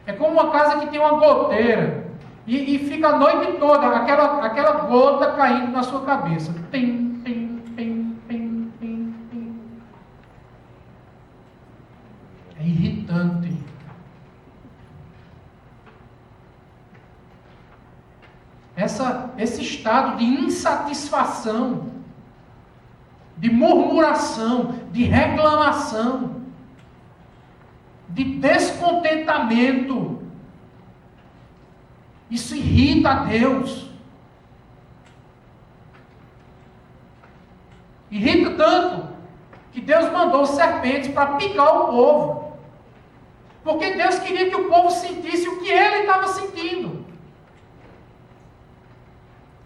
É como uma casa que tem uma goteira. E fica a noite toda aquela gota caindo na sua cabeça. Pim, pim, pim, pim, pim, pim. É irritante. Esse estado de insatisfação, de murmuração, de reclamação, de descontentamento, isso irrita a Deus. Irrita tanto que Deus mandou serpentes para picar o povo. Porque Deus queria que o povo sentisse o que ele estava sentindo.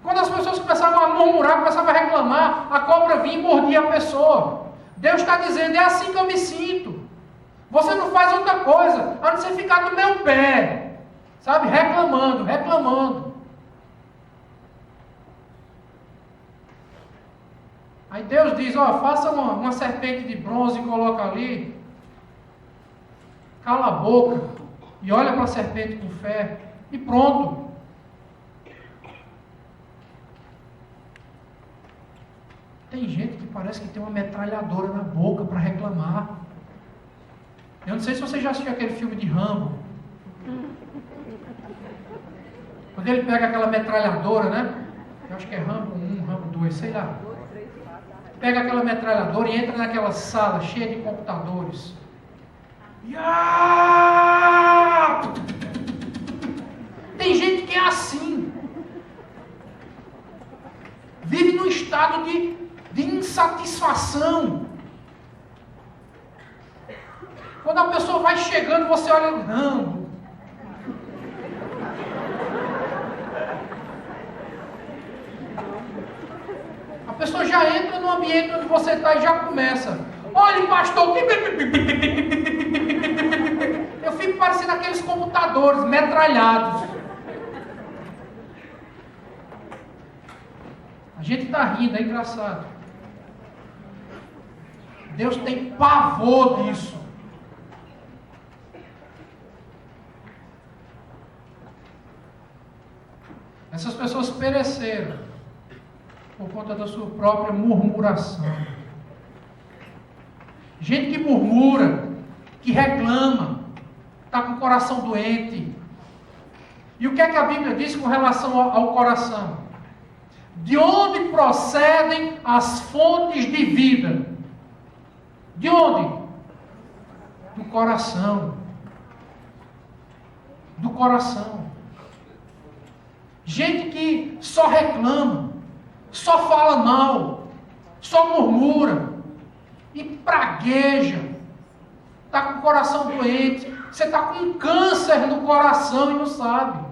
Quando as pessoas começavam a murmurar, começavam a reclamar, a cobra vinha e mordia a pessoa. Deus está dizendo: é assim que eu me sinto. Você não faz outra coisa a não ser ficar no meu pé. Sabe, reclamando, reclamando. Aí Deus diz: ó, faça uma serpente de bronze e coloca ali. Cala a boca e olha para a serpente com fé. E pronto. Tem gente que parece que tem uma metralhadora na boca para reclamar. Eu não sei se você já assistiu aquele filme de Rambo. Quando ele pega aquela metralhadora, né? Eu acho que é Rambo 1, Rambo 2, sei lá. Pega aquela metralhadora e entra naquela sala cheia de computadores. Tem gente que é assim. Vive num estado de insatisfação. Quando a pessoa vai chegando, você olha, Rambo. A pessoa já entra no ambiente onde você está e já começa. Olha, pastor. Eu fico parecendo aqueles computadores metralhados. A gente está rindo, é engraçado. Deus tem pavor disso. Essas pessoas pereceram por conta da sua própria murmuração. Gente que murmura, que reclama, está com o coração doente. E o que é que a Bíblia diz com relação ao coração? De onde procedem as fontes de vida? De onde? Do coração. Do coração. Gente que só reclama. reclama, só fala mal, só murmura e pragueja, está com o coração doente, você está com um câncer no coração e não sabe.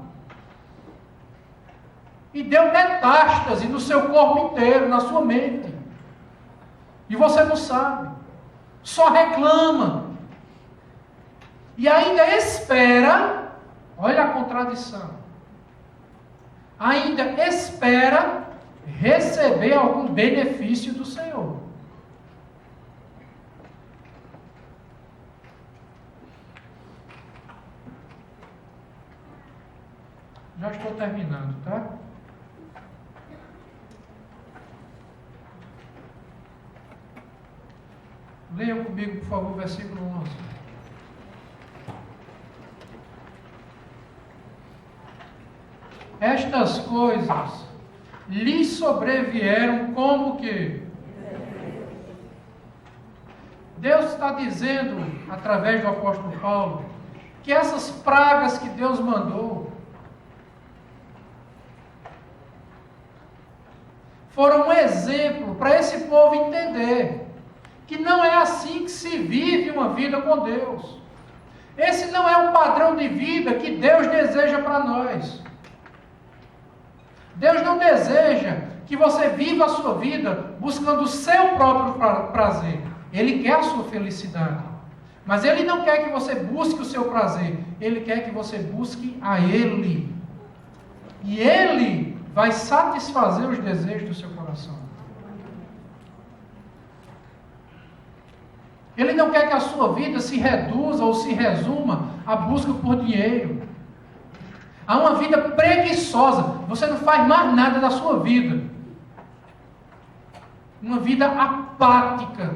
E deu metástase no seu corpo inteiro, na sua mente. E você não sabe. Só reclama. E ainda espera, olha a contradição. Ainda espera receber algum benefício do Senhor. Já estou terminando, tá? Leiam comigo, por favor, versículo 11. Estas coisas lhe sobrevieram como que? Deus está dizendo, através do apóstolo Paulo, que essas pragas que Deus mandou foram um exemplo para esse povo entender que não é assim que se vive uma vida com Deus. Esse não é o padrão de vida que Deus deseja para nós. Deus não deseja que você viva a sua vida buscando o seu próprio prazer. Ele quer a sua felicidade. Mas Ele não quer que você busque o seu prazer. Ele quer que você busque a Ele. E Ele vai satisfazer os desejos do seu coração. Ele não quer que a sua vida se reduza ou se resuma à busca por dinheiro. Há uma vida preguiçosa. Você não faz mais nada da sua vida. Uma vida apática,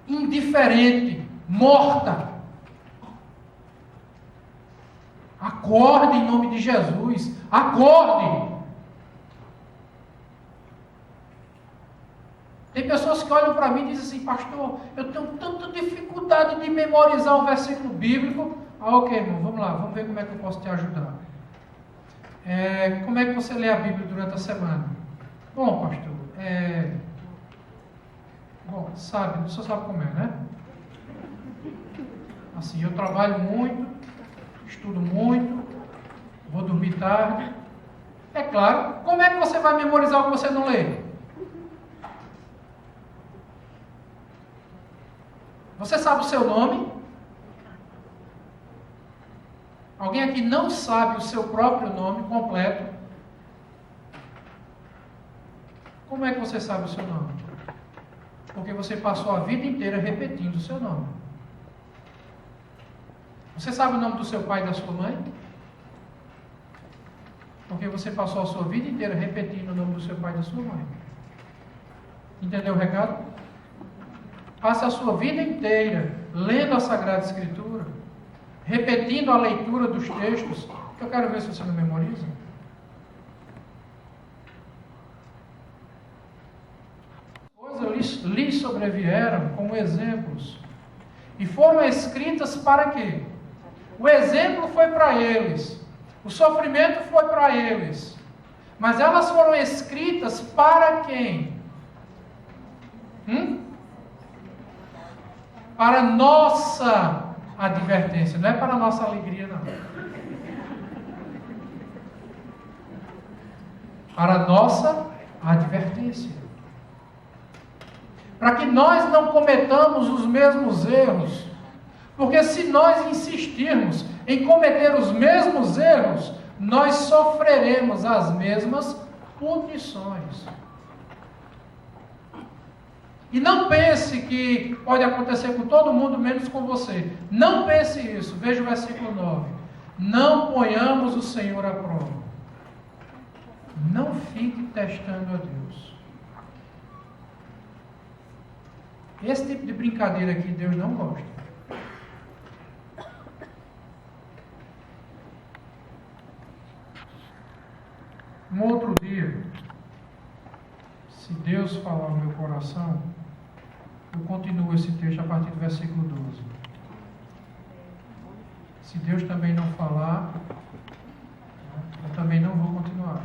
indiferente, morta. Acorde em nome de Jesus. Acorde. Tem pessoas que olham para mim e dizem assim: pastor, eu tenho tanta dificuldade de memorizar um versículo bíblico. Ok, irmão, vamos lá, vamos ver como é que eu posso te ajudar. Como é que você lê a Bíblia durante a semana? Bom, pastor, bom, sabe, o senhor sabe como é, né? Assim, eu trabalho muito, estudo muito, vou dormir tarde. É claro, como é que você vai memorizar o que você não lê? Você sabe o seu nome? Alguém aqui não sabe o seu próprio nome completo? Como é que você sabe o seu nome? Porque você passou a vida inteira repetindo o seu nome. Você sabe o nome do seu pai e da sua mãe? Porque você passou a sua vida inteira repetindo o nome do seu pai e da sua mãe. Entendeu o recado? Passe a sua vida inteira lendo a Sagrada Escritura, repetindo a leitura dos textos, que eu quero ver se você não memoriza. Coisas lhes sobrevieram como exemplos, e foram escritas para quê? O exemplo foi para eles, o sofrimento foi para eles, mas elas foram escritas para quem? Para nossa advertência, não é para nossa alegria, não. Para nossa advertência. Para que nós não cometamos os mesmos erros. Porque se nós insistirmos em cometer os mesmos erros, nós sofreremos as mesmas punições. E não pense que pode acontecer com todo mundo, menos com você. Não pense isso. Veja o versículo 9. Não ponhamos o Senhor à prova. Não fique testando a Deus. Esse tipo de brincadeira aqui Deus não gosta. Um outro dia, se Deus falar no meu coração, eu continuo esse texto a partir do versículo 12. Se Deus também não falar, eu também não vou continuar.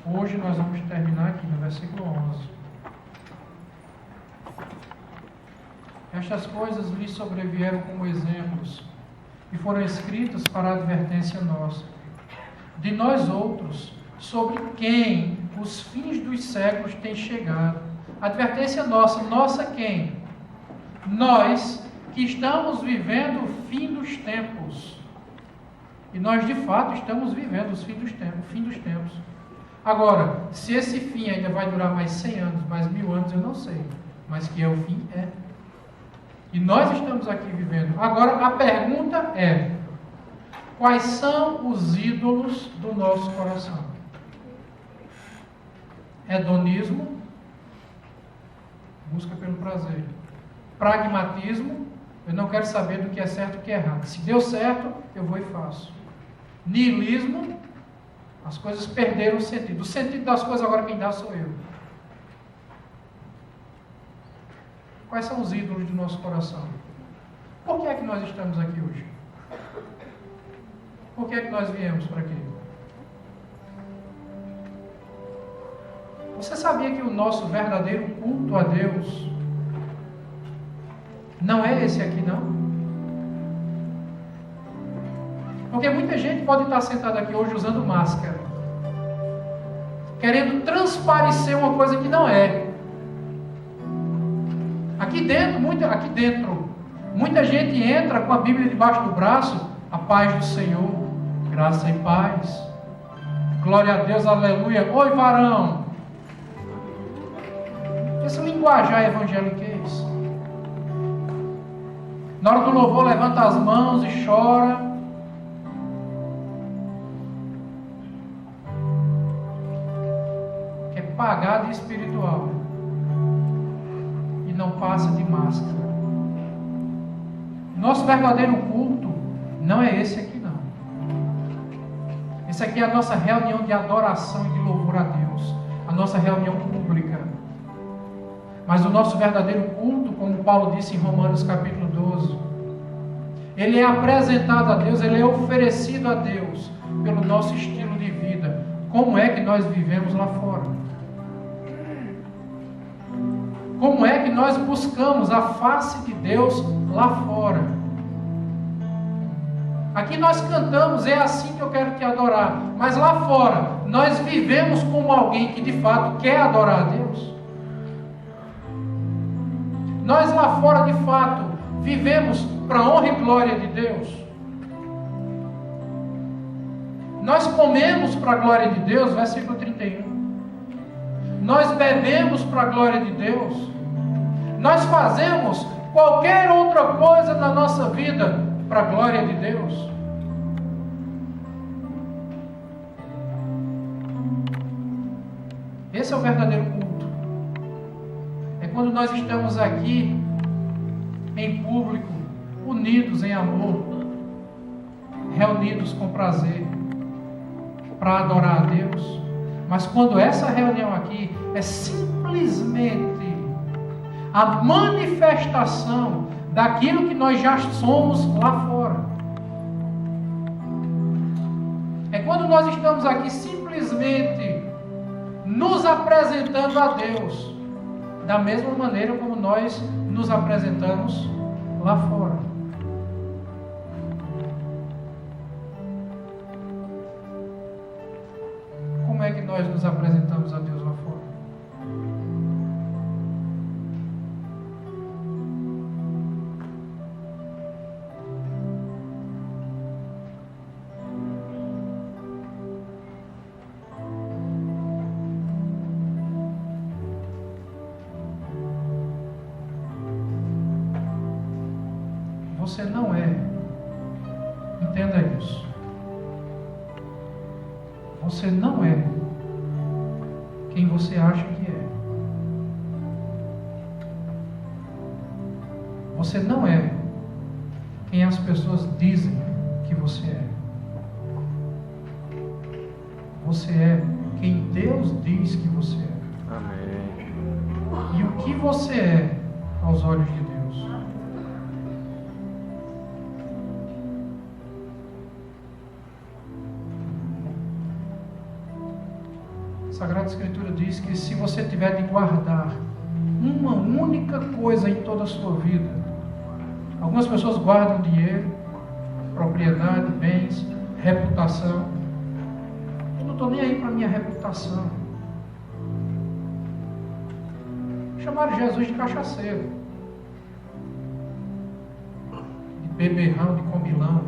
Hoje nós vamos terminar aqui no versículo 11. Estas coisas lhes sobrevieram como exemplos e foram escritas para a advertência nossa. De nós outros, sobre quem os fins dos séculos têm chegado. Advertência nossa quem? Nós que estamos vivendo o fim dos tempos. E nós de fato estamos vivendo o fim dos tempos. Agora, se esse fim ainda vai durar mais 100 anos, mais 1000 anos, eu não sei. Mas que é o fim, é. E nós estamos aqui vivendo. Agora, a pergunta é: quais são os ídolos do nosso coração? Hedonismo, busca pelo prazer. Pragmatismo, eu não quero saber do que é certo e do que é errado. Se deu certo, eu vou e faço. Niilismo, as coisas perderam o sentido. O sentido das coisas agora quem dá sou eu. Quais são os ídolos do nosso coração? Por que é que nós estamos aqui hoje? Por que é que nós viemos para aqui? Você sabia que o nosso verdadeiro culto a Deus não é esse aqui, não? Porque muita gente pode estar sentada aqui hoje usando máscara, querendo transparecer uma coisa que não é. Aqui dentro, muita gente entra com a Bíblia debaixo do braço, a paz do Senhor, graça e paz, glória a Deus, aleluia, oi varão. Esse linguajar evangeliquez. Na hora do louvor levanta as mãos e chora. Que é pagado e espiritual. E não passa de máscara. Nosso verdadeiro culto não é esse aqui não. Esse aqui é a nossa reunião de adoração e de louvor a Deus. A nossa reunião pública. Mas o nosso verdadeiro culto, como Paulo disse em Romanos capítulo 12, ele é apresentado a Deus, ele é oferecido a Deus pelo nosso estilo de vida. Como é que nós vivemos lá fora? Como é que nós buscamos a face de Deus lá fora? Aqui nós cantamos, é assim que eu quero te adorar. Mas lá fora, nós vivemos como alguém que de fato quer adorar a Deus. Nós lá fora, de fato, vivemos para a honra e glória de Deus. Nós comemos para a glória de Deus, versículo 31. Nós bebemos para a glória de Deus. Nós fazemos qualquer outra coisa na nossa vida para a glória de Deus. Esse é o verdadeiro culto. É quando nós estamos aqui em público, unidos em amor, reunidos com prazer para adorar a Deus. Mas quando essa reunião aqui é simplesmente a manifestação daquilo que nós já somos lá fora. É quando nós estamos aqui simplesmente nos apresentando a Deus da mesma maneira como nós nos apresentamos lá fora. Como é que nós nos apresentamos a Deus lá fora? Você não é. Entenda isso. Você não é quem você acha que é. Você não é quem as pessoas dizem que você é. Você é quem Deus diz que você é. Amém. E o que você é aos olhos de Deus. Sagrada Escritura diz que se você tiver de guardar uma única coisa em toda a sua vida, algumas pessoas guardam dinheiro, propriedade, bens, reputação. Eu não estou nem aí para a minha reputação. Chamaram Jesus de cachaceiro, de beberrão, de comilão.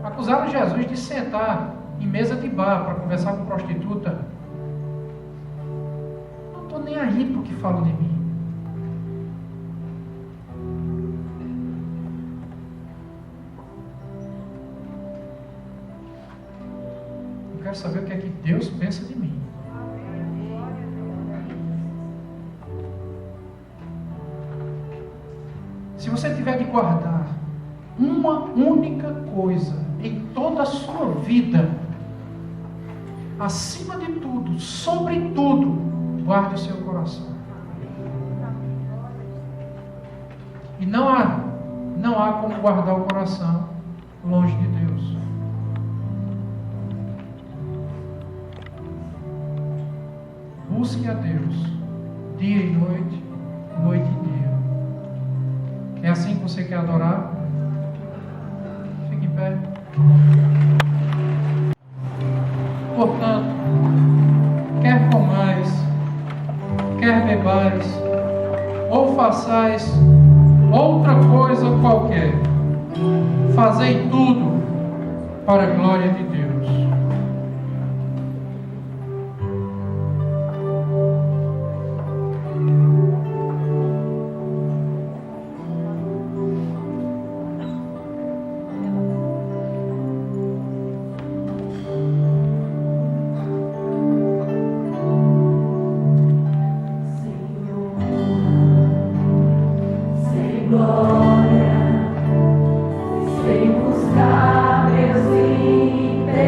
Acusaram Jesus de sentar em mesa de bar para conversar com prostituta. Não estou nem aí para o que falam de mim. Eu quero saber o que é que Deus pensa de mim. Se você tiver de guardar uma única coisa em toda a sua vida, acima de tudo, sobre tudo, guarde o seu coração. E não há como guardar o coração longe de Deus. Busque a Deus dia e noite, noite e dia. É assim que você quer adorar? Fique em pé. Portanto, quer comais, quer bebais, ou façais outra coisa qualquer, fazei tudo para a glória de Deus. Sem buscar meus interesses.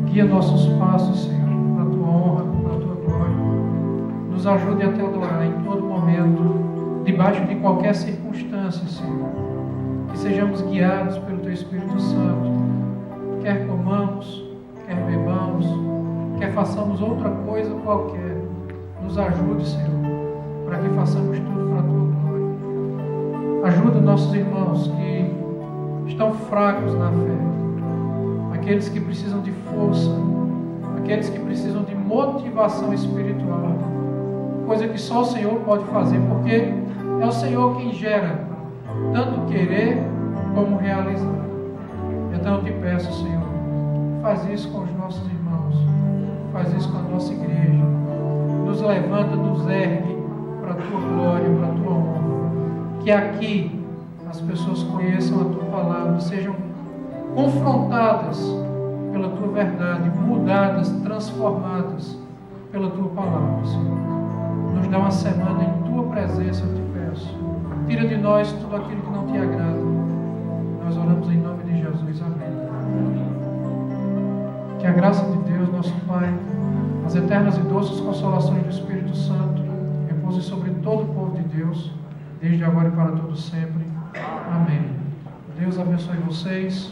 Guia nossos passos, Senhor, para a tua honra, para a tua glória. Nos ajude a te adorar em todo momento, debaixo de qualquer circunstância, Senhor. Que sejamos guiados pelo teu Espírito Santo. Quer comamos, quer bebamos, quer façamos outra coisa qualquer. Nos ajude, Senhor, para que façamos tudo para a tua glória. Ajuda nossos irmãos que estão fracos na fé, aqueles que precisam de força, aqueles que precisam de motivação espiritual, coisa que só o Senhor pode fazer, porque é o Senhor quem gera tanto querer como realizar. Então eu te peço, Senhor, faz isso com os nossos irmãos, faz isso com a nossa igreja, nos levanta, nos ergue para a tua glória, para a tua honra. Que aqui as pessoas conheçam a tua palavra, sejam confrontadas pela tua verdade, mudadas, transformadas pela tua palavra, Senhor. Nos dá uma semana em tua presença, eu te peço. Tira de nós tudo aquilo que não te agrada. Nós oramos em nome de Jesus. Amém. Que a graça de Deus, nosso Pai, as eternas e doces consolações do Espírito Santo repousem sobre todo o povo de Deus, desde agora e para todo sempre. Amém. Deus abençoe vocês.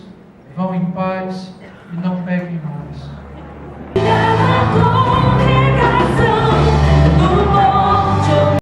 Vão em paz e não pequem mais.